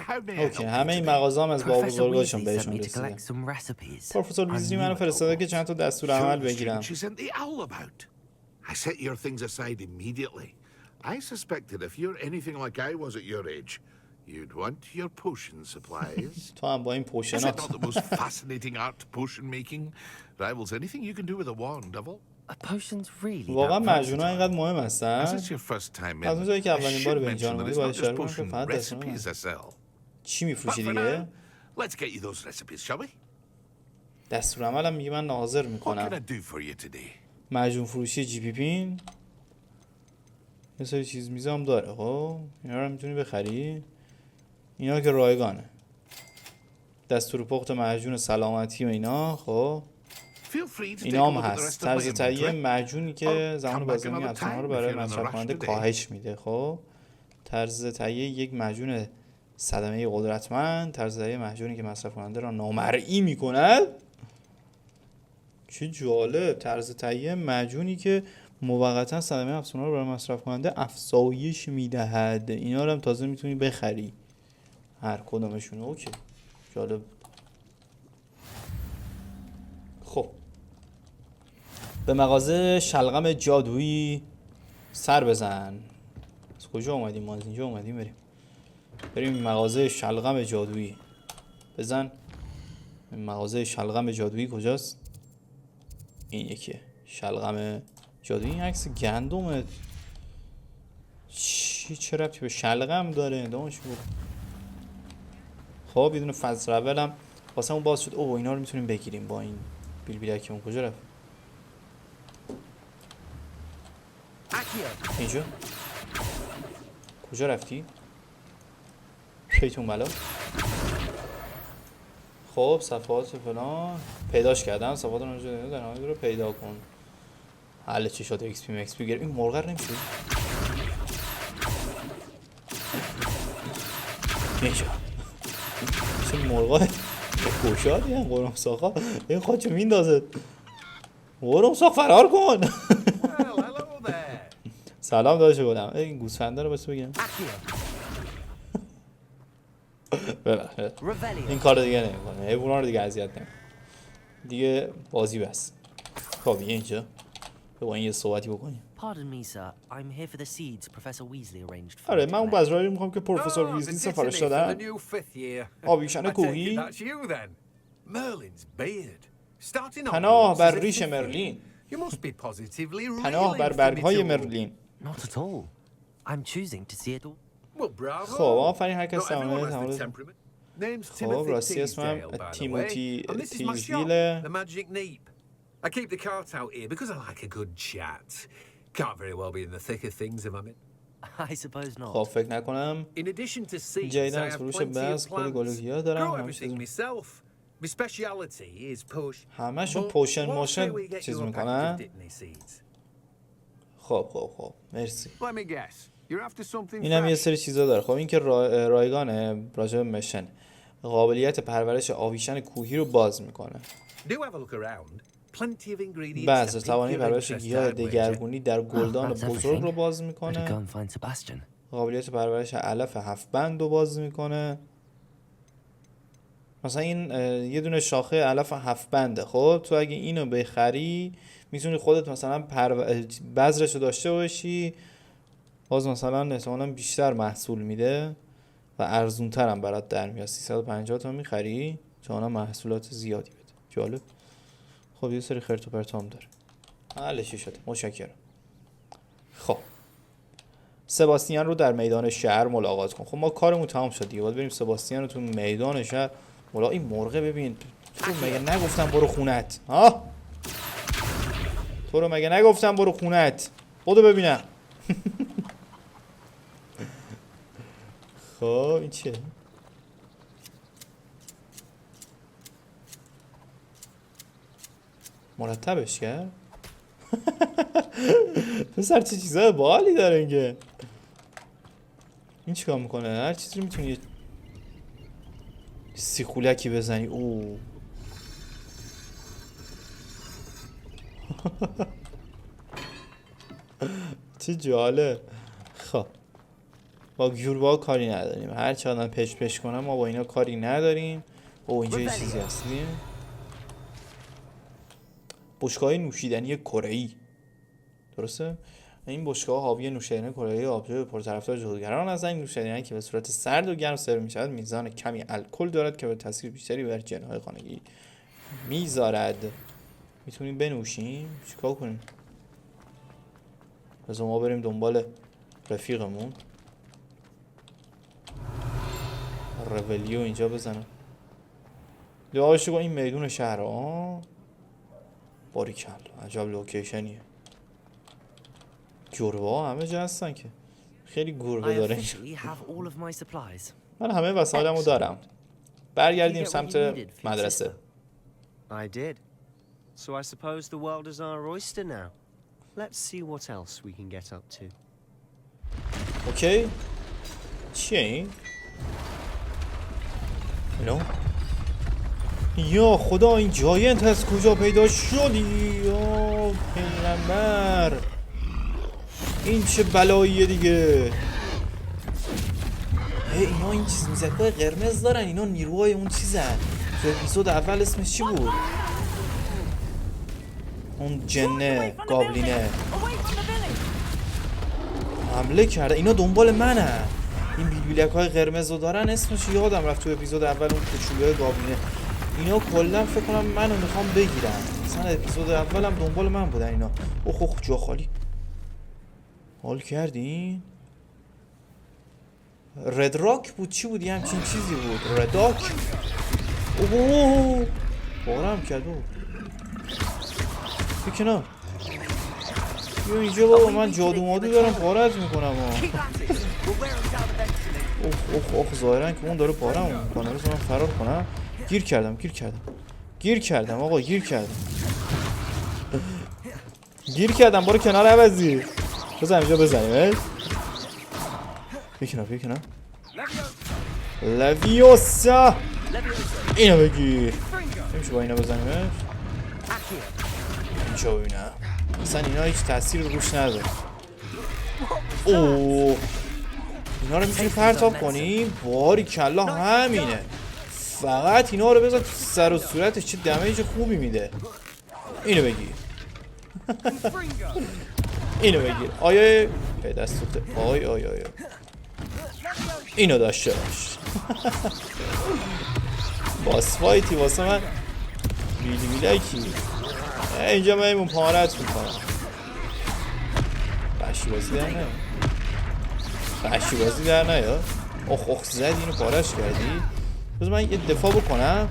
How may I help you همه این مغازه‌ام از بابا بزرگاشون بهشون رسیده. پروفسور ویزلی منو فرستاده که چند تا دستور عمل بگیرم. I set your things aside immediately. I suspected if you're anything like I was at your age, you'd want your potion supplies. تو هم با این پوشنات. Is it not the most fascinating art potion making? Rivals anything you can do with a wand, Devil? واقعا مجنون‌ها اینقدر مهم هستن؟ از اونجایی که اولین بار به اینجا اومدی باید اشاره کنم که فقط دستور چی میفروشی دیگه؟ دستور عملم میگه من ناظر میکنم. مجنون فروشی جی پی پین یه سری چیز میزام داره. خب اینا رو میتونی بخری. اینا که رایگانه. دستور پخت مجون سلامتی و اینا. خب اینا هم هست. طرز تهیه معجونی که زمان بازدهی افسانه‌ها رو برای مصرف کننده کاهش میده. خب طرز تهیه یک معجون صدمه قدرتمند. طرز تهیه معجونی که مصرف کننده را نامرئی میکند. چه جالب. طرز تهیه معجونی که موقتا صدمه افسانه‌ها رو برای مصرف کننده افزایش میدهد. اینا رو هم تازه میتونی بخری هر کدومشون. اوکی جالب. خب به مغازه شلغم جادویی سر بزن. از کجا اومدیم ما؟ از اینجا اومدیم. بریم مغازه شلغم جادویی. بزن. مغازه شلغم جادویی کجاست؟ این یکیه. شلغم جادویی. این عکس گندمه. چه ربطی به شلغم داره؟ دامش بود. خب یه دونه فصل اولم واسه اون باز شد. اوه اینا رو میتونیم بگیریم با این بیلبیلکی. اون کجا رفت؟ اینجا. کجا رفتی؟ شیطون بلا. خب صفحات فلان پیداش کردم. صفحات رو در حالی رو پیدا کن. حل چی شد؟ ایکس پی مکس پی گرفت. این مرغ نمیشه. اینجا چه مرغای گوشادی هم قرم ساخا. این خواهد چه میندازد. قرم ساخ فرار کن. سلام داشته بودم. این گوسفنده رو بس بگم. این کار دیگه نمیکنه. حیونا رو دیگه اذیت نمیکنه دیگه. بازی بس. خب اینجا با این یه صحبتی بکنیم. آره من اون بذرایی رو میخوام که پروفسور ویزلی سفارش دادن. آویشن کوهی. پناه بر ریش مرلین. پناه بر برگ‌های مرلین. خب آفرین هر کس تمام. خب راستی اسمم تیموتی تیزگیله. I keep the cart out here because I like a good chat. Can't very well be in the thick of things if I'm in. I suppose not. خب فکر نکنم. In addition to seeds, جایدن I از have فروش plenty بس of خود plants. گلوگیا دارم. Grow everything myself. My speciality is push. همشون پوشن موشن چیز میکنن. خب مرسی. Let me guess. You're after something. اینم یه سری چیزا داره. خب این که رایگانه. راجع به مشن قابلیت پرورش آویشن کوهی رو باز میکنه. Do have a look around. بعض توانایی پرورش گیاه دگرگونی در گلدان بزرگ رو باز میکنه. قابلیت پرورش علف 7 بند رو باز میکنه. مثلا این یه دونه شاخه علف 7 بنده. خب تو اگه اینو بخری میتونی خودت مثلا بذرش رو داشته باشی. باز مثلا احتمالاً بیشتر محصول میده و ارزونتر هم برات در میاد. 350 تا میخری چون محصولات زیادی بده. جالب. خب یه سری خرت و پرت هم داره. حلش شده. متشکرم. خب سباستیان رو در میدان شهر ملاقات کن. خب ما کارمون تمام شد دیگه. باید بریم سباستیان رو تو میدان شهر این مرغه ببین. تو مگه نگفتم برو خونت؟ ها؟ تو رو مگه نگفتم برو خونت؟ خودو ببینم. خب این چیه؟ مرتبش کرد. پسر چه چیزای باحالی داره اینگه. این چیکار میکنه؟ هر چیزی رو میتونی سیخولکی بزنی. اوه چه جاله. خب با گیوربا کاری نداریم. هر چه آدم پش کنم ما با اینا کاری نداریم. او اینجا یه چیزی هستیم. بشکاه نوشیدنی کره‌ای. درسته؟ این بشکاه حاوی نوشیدنی کره‌ای آبجو پرطرفدار جادوگران هستند. این نوشیدنی که به صورت سرد و گرم سرو می‌شود میزان کمی الکل دارد که به تاثیر بیشتری بر جن‌های خانگی میذارد. میتونیم بنوشیم؟ چیکار کنیم؟ بذار ما بریم دنبال رفیقمون. رولیو اینجا بزنم. دعاش با این میدون شهر ها. باریکل عجب لوکیشنیه. گربه ها همه جا هستن که خیلی گربه داره اینجا. من همه وسایلمو دارم. برگردیم سمت مدرسه. I did. So I suppose the world is our oyster now. Let's see what else we can get up to. اوکی. چیه این؟ اینو؟ یا خدا این جاینت از کجا پیدا شدی؟ یا پیغمبر این چه بلاییه دیگه. اینا این چیز میزکای قرمز دارن. اینا نیروهای اون چیزن. تو اپیزود اول اسمش چی بود؟ اون جنه گابلینه حمله کرده. اینا دنبال منه. این بیلبیلک های قرمز رو دارن. اسمش یادم رفت تو اپیزود اول اون کوچولوی گابلینه. اینا کلا فکر کنم منو میخوام بگیرن. مثلا اپیزود اولم دنبال من بودن اینا. اوه جا خالی. حال کردین؟ رد راک بود چی بود؟ یه همچین چیزی بود. رداک. اوه بارم کرد. بکنم بیا اینجا بابا. من جادو مادو دارم پارت میکنم. اوه ظاهرا که اون داره پارم میکنه. بذار من فرار کنم. گیر کردم آقا. گیر کردم. برو کنار عوضی. بزن اینجا بزنیمش. بکنم لویوسا. اینو بگیر. نمیشه با اینا بزنیمش. اینجا ببینم. اصلا اینا هیچ تاثیر روش نداره. اوه اینا رو میتونی پرتاب کنی. باریکلا همینه. فقط اینا رو بذار تو سر و صورتش. چه دمیج خوبی میده. اینو بگیر. آیا به دست سوخته. آی اینو داشته باش. باس فایتی واسه من بیلکی. اینجا من ایمون پارت میکنم. بحشی بازی در نیا. اخ زد اینو پارش کردی. بذار من یه دفاع بکنم.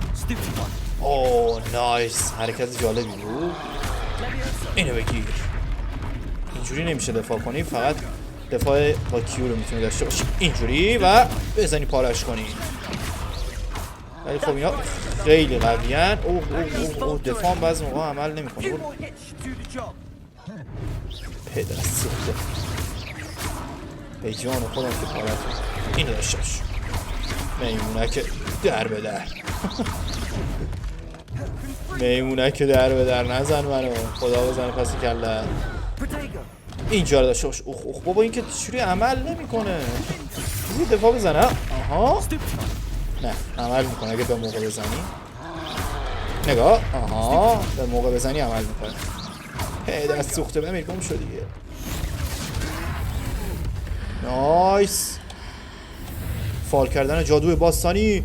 اوه نایس. حرکت جالبی بود. اینو بگیر. اینجوری نمیشه دفاع کنی. فقط دفاع با کیو رو میتونی داشته باشی. اینجوری و بزنی پارش کنی. ولی خب اینا خیلی قویان. اوه دفاع بعضی موقع عمل نمیکنه. پدر سوخته. به جان خودم که پارت اینو داشته باش. میمونک در به در. میمونک در به در. نزن منو خدا بزنه پس کله. اینجا رو داشته باش. اوه بابا این که چوری عمل نمیکنه. چیزی دفاع بزنه. آها نه عمل میکنه اگه به موقع بزنی. نگاه. آها به موقع بزنی عمل میکنه. دست سوخته بمیر گم شد دیگه. نایس. فال کردن جادوی باستانی.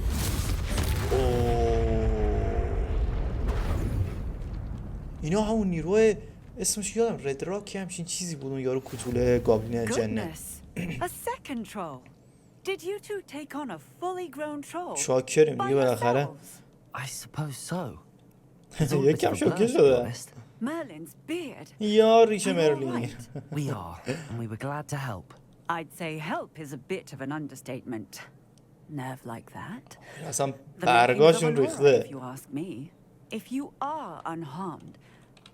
اینا همون نیروه اسمش یادم رد راک همچین چیزی بود. اون یارو کوتوله گابلین جنه. A second troll. Did you two take on a fully grown troll? شاکریم دیگه بالاخره. I suppose so. یکم شوکه شده. Merlin's beard. یا ریش مرلین. We are, and we were glad to help. I'd say help is a bit of an understatement. Nerve like that. اصلا برگاشون ریخته. If you ask me, if you are unharmed,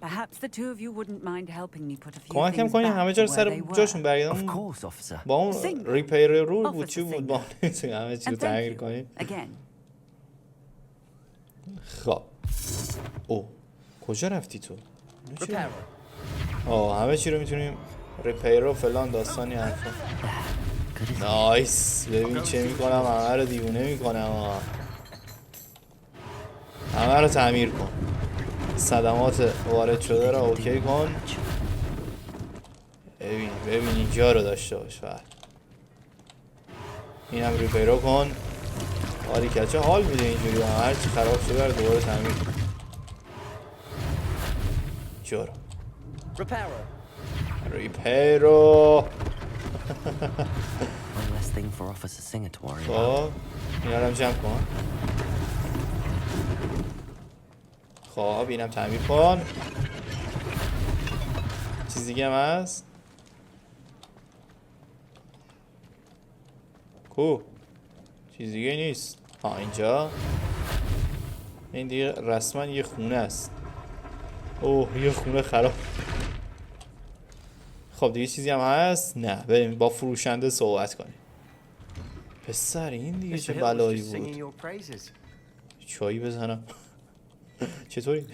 Perhaps the two of you wouldn't mind helping me put a few کمکم things کنی back همه to جا where سر they جاشون were. برگردم. Of course, officer. با اون ریپیر رول بود چی بود با همه چی رو تغییر کنیم. Again. خب او کجا رفتی تو؟ همه چی رو میتونیم ریپیر و فلان داستانی حرفا. نایس. ببین چه میکنم، همه رو دیوونه میکنم. همه رو تعمیر کن. صدمات وارد شده رو اوکی کن. ببین اینجا رو داشته باش. این هم ریپیرو کن. حالی که چه حال میده اینجوری هرچی خراب شده رو دوباره تعمیر کن. جا رو ریپیرو. خب این هم جمع کن. خب اینم تعمیر کن. چیز دیگه هم هست؟ کو چیز دیگه نیست. اینجا این دیگه رسما یه خونه است. یه خونه خراب. خب دیگه چیزی هم هست؟ نه. بریم با فروشنده صحبت کنیم. پسر این دیگه چه بلایی بود. چایی بزنم. چطوری؟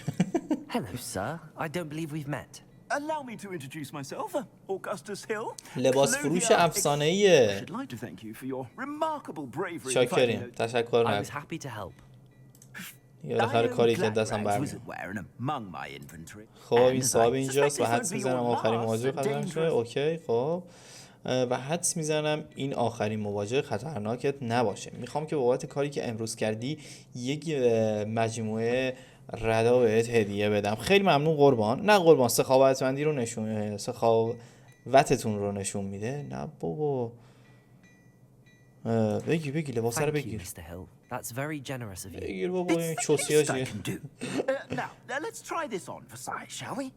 Hello, sir. I don't believe we've met. Allow me to introduce myself, Augustus Hill. لباس فروش افسانه‌ایه. I'd like to thank you for your remarkable bravery. شاکریم. تشکر I was نکن. happy to help. بالاخره کاری که دستم برمیاد. خب این صاحب اینجاست و حدس میزنم آخرین مواجه خطرناک شده. اوکی خب و حدس میزنم این آخرین مواجه خطرناکت نباشه. میخوام که بابت کاری که امروز کردی یک مجموعه ردا بهت هدیه بدم. خیلی ممنون قربان. نه قربان، سخاوتمندی رو سخاوتتون رو نشون میده. نه بابا بگی لباس رو بگیر. That's very generous of you. بگیر بابا این چوسیاجیه. Now let's try this on for size, shall we?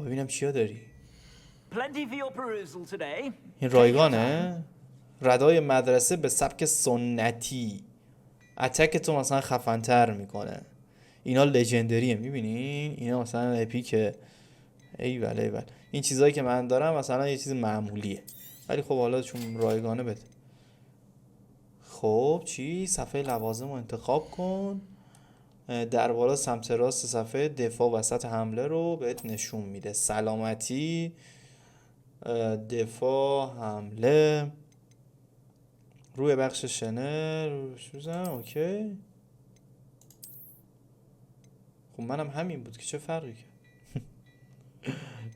ببینم چیا داری. Plenty for your perusal today. این رایگانه؟ ردای مدرسه به سبک سنتی. اتک تو مثلا خفن‌تر میکنه. اینا لژندریه میبینین؟ اینا مثلا اپیکه. ایول این چیزایی که من دارم مثلا یه چیز معمولیه. ولی خب حالا چون رایگانه بده. خب چی؟ صفحه لوازم رو انتخاب کن. در بالا سمت راست صفحه دفاع وسط حمله رو بهت نشون میده. سلامتی، دفاع، حمله، روی بخش شنل اوکی. خب منم همین بود که چه فرقی کرد.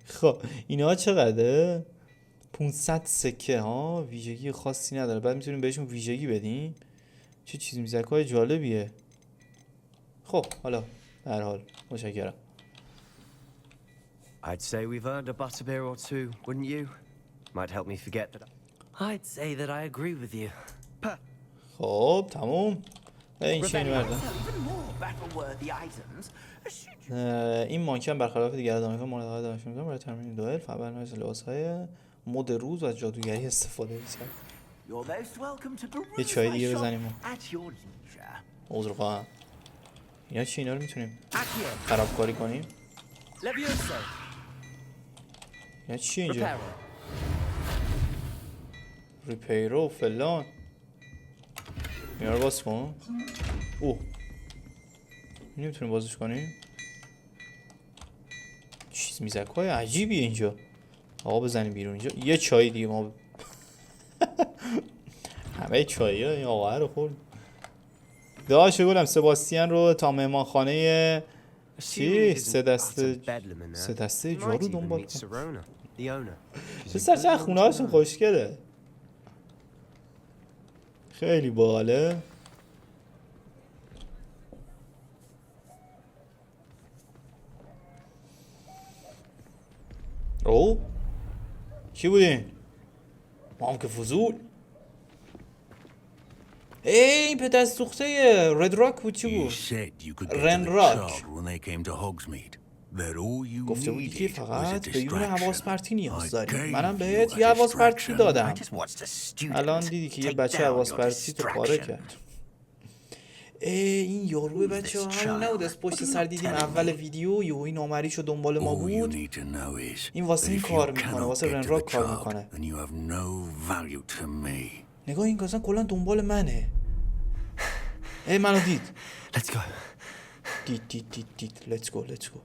خب اینا چقدره؟ 500 سکه ها. ویژگی خاصی نداره. بعد میتونیم بهشون ویژگی بدیم. چه چیز میزکای جالبیه. خب حالا به هر حال متشکرم. I'd say we've earned a butterbeer or two, wouldn't you? Might help me forget that. I'd say that I agree with you. خب تموم. این چی می‌بردم؟ این مانکن برخلاف دیگر دانشگاه مورد علاقه دانش می‌کنه برای تمرین دوئل فعال از لباس‌های مد روز و جادوگری استفاده می‌کنه. یه چای دیگه بزنیم. عذر خواهم. اینا چی؟ اینا رو میتونیم خرابکاری کنیم؟ اینا چی اینجا؟ ریپیرو فلان. اینا رو باز کن. نمیتونیم بازش کنیم. چیز میزکای عجیبیه اینجا. آقا بزنیم بیرون اینجا. یه چای دیگه ما همه چایی ها این آقا رو خورد. داشت گلم سباستیان رو تا مهمانخانه چی؟ سه دسته جارو دنبال کن. پسر چند خونه هاشون خوشگله. خیلی باحاله. کی بودین؟ ما هم که فضول. این پدر سوخته رد راک بود. چی بود؟ رن راک. گفته بودی که فقط به یون حواس پرتی نیاز داری. منم بهت یه حواس پرتی دادم. الان دیدی که یه بچه حواس پرتی تو پاره کرد. این یاروه بچه ها همون نبود از پشت سر دیدیم اول ویدیو یهو این آمریشو دنبال ما بود. این واسه این کار میکنه، واسه رنراک کار میکنه. نگاه این اصلا کلا دنبال منه. منو دید. دید. Let's go.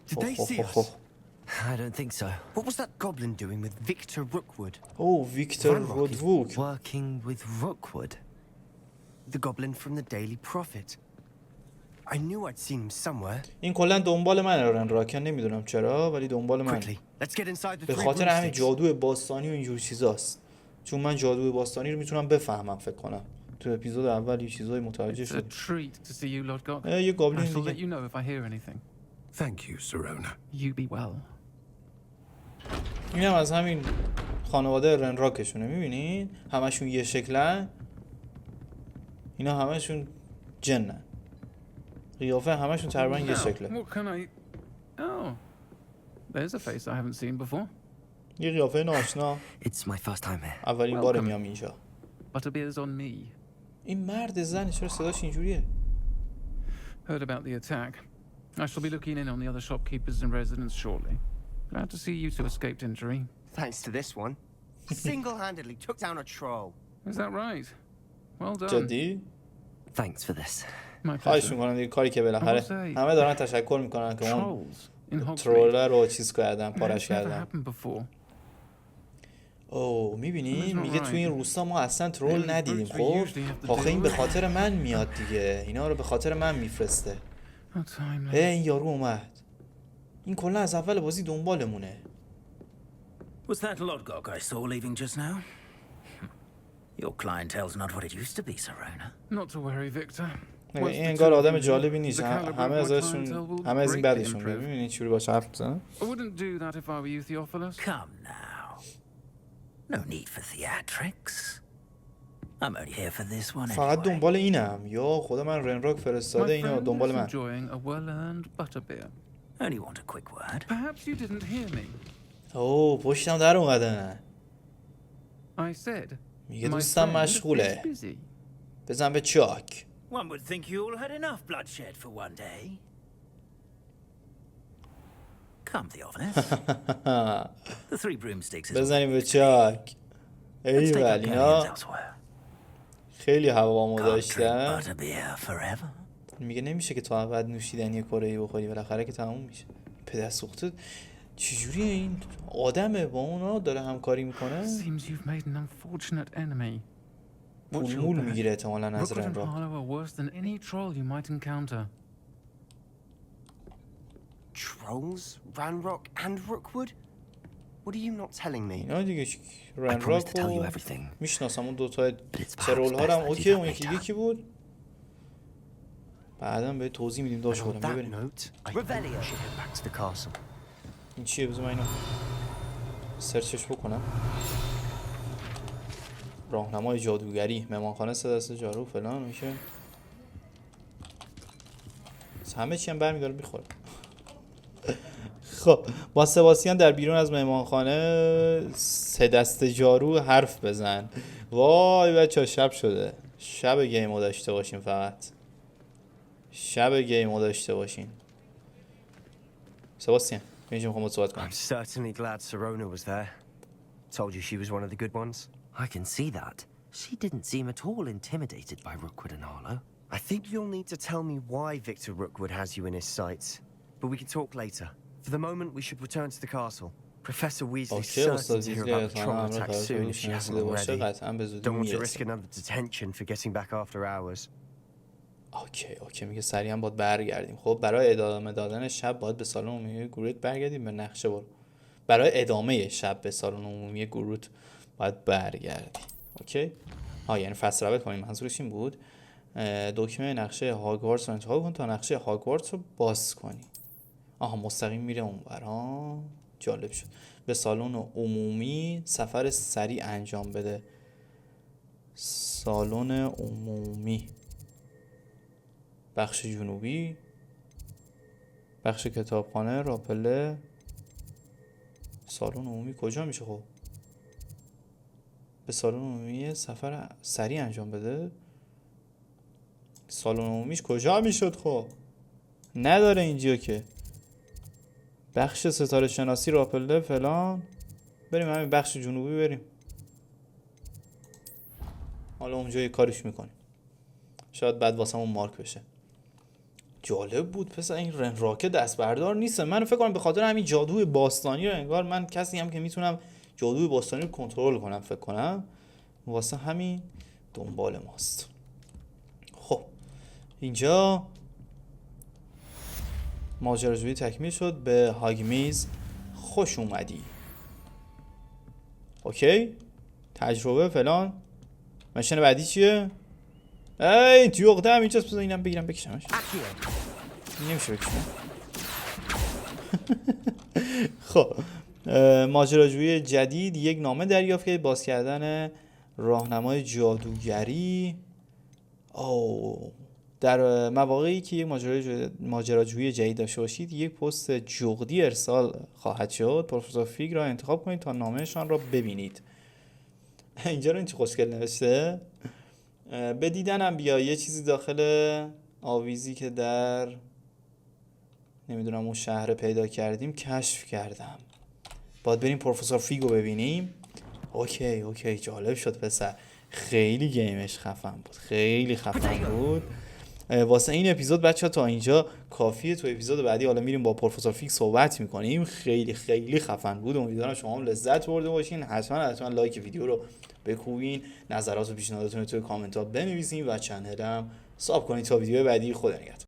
Did they see us? I don't think so. What was that goblin doing with Victor Rookwood? Oh, Victor Rookwood. Working with Rookwood. The goblin from the Daily Prophet. I knew I'd seen him somewhere. این کلا دنبال منه رنراک، نمیدونم چرا ولی دنبال منه. به خاطر همین جادوی باستانی و اینجور چیزاست. چون من جادوی باستانی رو میتونم بفهمم فکر کنم. تو اپیزود اول یه چیزای متوجه شد. یه گابلین دیگه. Thank you, Serona. You be well. اینم از همین خانواده رنراکشونه، میبینین؟ همشون یه شکلن. اینا همشون جنن. قیافه همشون تقریبا یه شکله. What can I... Oh. There's a face I haven't seen before. یه قیافه ناشنا. It's my first time here. اولین بار میام اینجا. Butterbeer's on me. این مرد زن چرا صداش اینجوریه؟ Heard about the attack. I shall be looking in on the other shopkeepers and residents shortly. Glad to see you two escaped injury. Thanks to this one. Single-handedly took down a troll. Is that right? Well done. جدی؟ Thanks for this. خواهش میکنم دیگه کاری که بالاخره همه دارن تشکر میکنن که اون ترول رو چیز کردن، پارش کردن. اوه میبینی؟ میگه توی این روستا ما اصلا ترول ندیدیم. خب آخه این به خاطر من میاد دیگه، اینا رو به خاطر من میفرسته. این یارو اومد. این کلا از اول بازی دنبالمونه. Was that Lodgok I saw leaving just now? Your clientele's not what it used to be, Serona. Not to worry, Victor. این انگار آدم جالبی نیست. همه از این بعدشون میاد. میبینی چوری باشه حرف بزنه. I wouldn't do that if I were you, Theophilus. Come now. No need for theatrics. I'm only here for this one anyway. فقط دنبال اینم. یا خدا من رنراک فرستاده اینا دنبال من. Only want a quick word. Perhaps you didn't hear me. اوه پشتم در اومدن. I said. میگه دوستم مشغوله. بزن به چاک. One would think you all had enough bloodshed for one day. Come, Theophilus. The three broomsticks is بزنیم به چاک. ایول اینا خیلی هوامو داشتن. میگه نمیشه که تو اول نوشیدنی یه کره‌ای بخوری، بالاخره که تموم میشه. پدر سوخته چجوریه این آدمه با اونا داره همکاری میکنه؟ پول میگیره احتمالاً از رنراک. Trolls, Ranrock and Rookwood? What are you not telling me? اینا دیگه رنراک رو میشناسم، اون دوتا ترول ها هم اوکی. اون یکی دیگه کی بود؟ بعدم به توضیح میدیم داشت خودم ببینیم. این چیه؟ بذار من اینو سرچش بکنم. راهنمای جادوگری، مهمانخانه 3 دسته جارو فلان میشه. همه چی هم برمیداره میخوره. خب با سباسیان در بیرون از مهمانخانه 3 دسته جارو حرف بزن. وای بچه‌ها شب شده. شب گیمو داشته باشین، فقط شب گیمو داشته باشین. سباسیان اینجا میخوام صحبت کنم. I'm certainly glad Serona was there. Told you she was one of the good ones. I can see that. She didn't seem at all intimidated by Rookwood and Harlow. I think you'll need to tell me why Victor Rookwood has you in his sights. But we can talk later. For the moment, we should return to the castle. Professor Weasley's certain to hear about the troll attack soon if she hasn't already. Don't want to risk another detention for getting back after hours. اوکی میگه سریعا باید برگردیم. خب برای ادامه دادن شب باید به سالن عمومی گروت برگردیم. به نقشه برو. برای ادامه شب به سالن عمومی گروت باید برگردیم. اوکی. یعنی فست رابط کنیم. منظورش این بود. دکمه نقشه هاگوارتس رو انتخاب کن تا نقشه هاگوارتس رو باز کنی. مستقیم میره اونور. جالب شد. به سالن عمومی سفر سریع انجام بده. سالن عمومی بخش جنوبی، بخش کتابخانه، راپله. سالن عمومی کجا میشه؟ خب به سالن عمومی سفر سریع انجام بده. سالن عمومیش کجا میشد خب؟ نداره اینجا که. بخش ستاره شناسی راپله فلان. بریم همین بخش جنوبی بریم. حالا اونجا یه کاریش میکنیم. شاید بعد واسمون مارک بشه. جالب بود پس این رنراکه دست بردار نیست. من فکر کنم به خاطر همین جادوی باستانی رو انگار من کسی هم که میتونم جادوی باستانی رو کنترل کنم فکر کنم. واسه همین دنبال ماست. خب اینجا ماجراجویی تکمیل شد. به هاگمیز خوش اومدی. اوکی تجربه فلان. مشن بعدی چیه؟ ای توی عقده هم اینجاست. بذار اینم بگیرم بکشمش. نمیشه بکشم. خب ماجراجویی جدید. یک نامه دریافت کرد. باز کردن راهنمای جادوگری. در مواقعی که یک ماجراجویی جدید داشته باشید یک پست جغدی ارسال خواهد شد. پروفسور فیگ را انتخاب کنید تا نامه‌شان را ببینید. اینجا رو این چه خوشگل نوشته. به دیدنم بیا. یه چیزی داخل آویزی که در نمیدونم اون شهر پیدا کردیم کشف کردم. باید بریم پروفسور فیگو ببینیم. اوکی جالب شد پسر. خیلی گیمش خفن بود. خیلی خفن بود. واسه این اپیزود بچه ها تا اینجا کافیه. تو اپیزود بعدی حالا میریم با پروفسور فیگ صحبت میکنیم. خیلی خیلی خفن بود. امیدوارم شما هم لذت برده باشین. حتما لایک ویدیو رو بکوبین. نظرات و پیشنهاداتونو توی کامنت ها بنویسین و چنلم ساب کنید تا ویدیو بعدی. خدا نگهدار.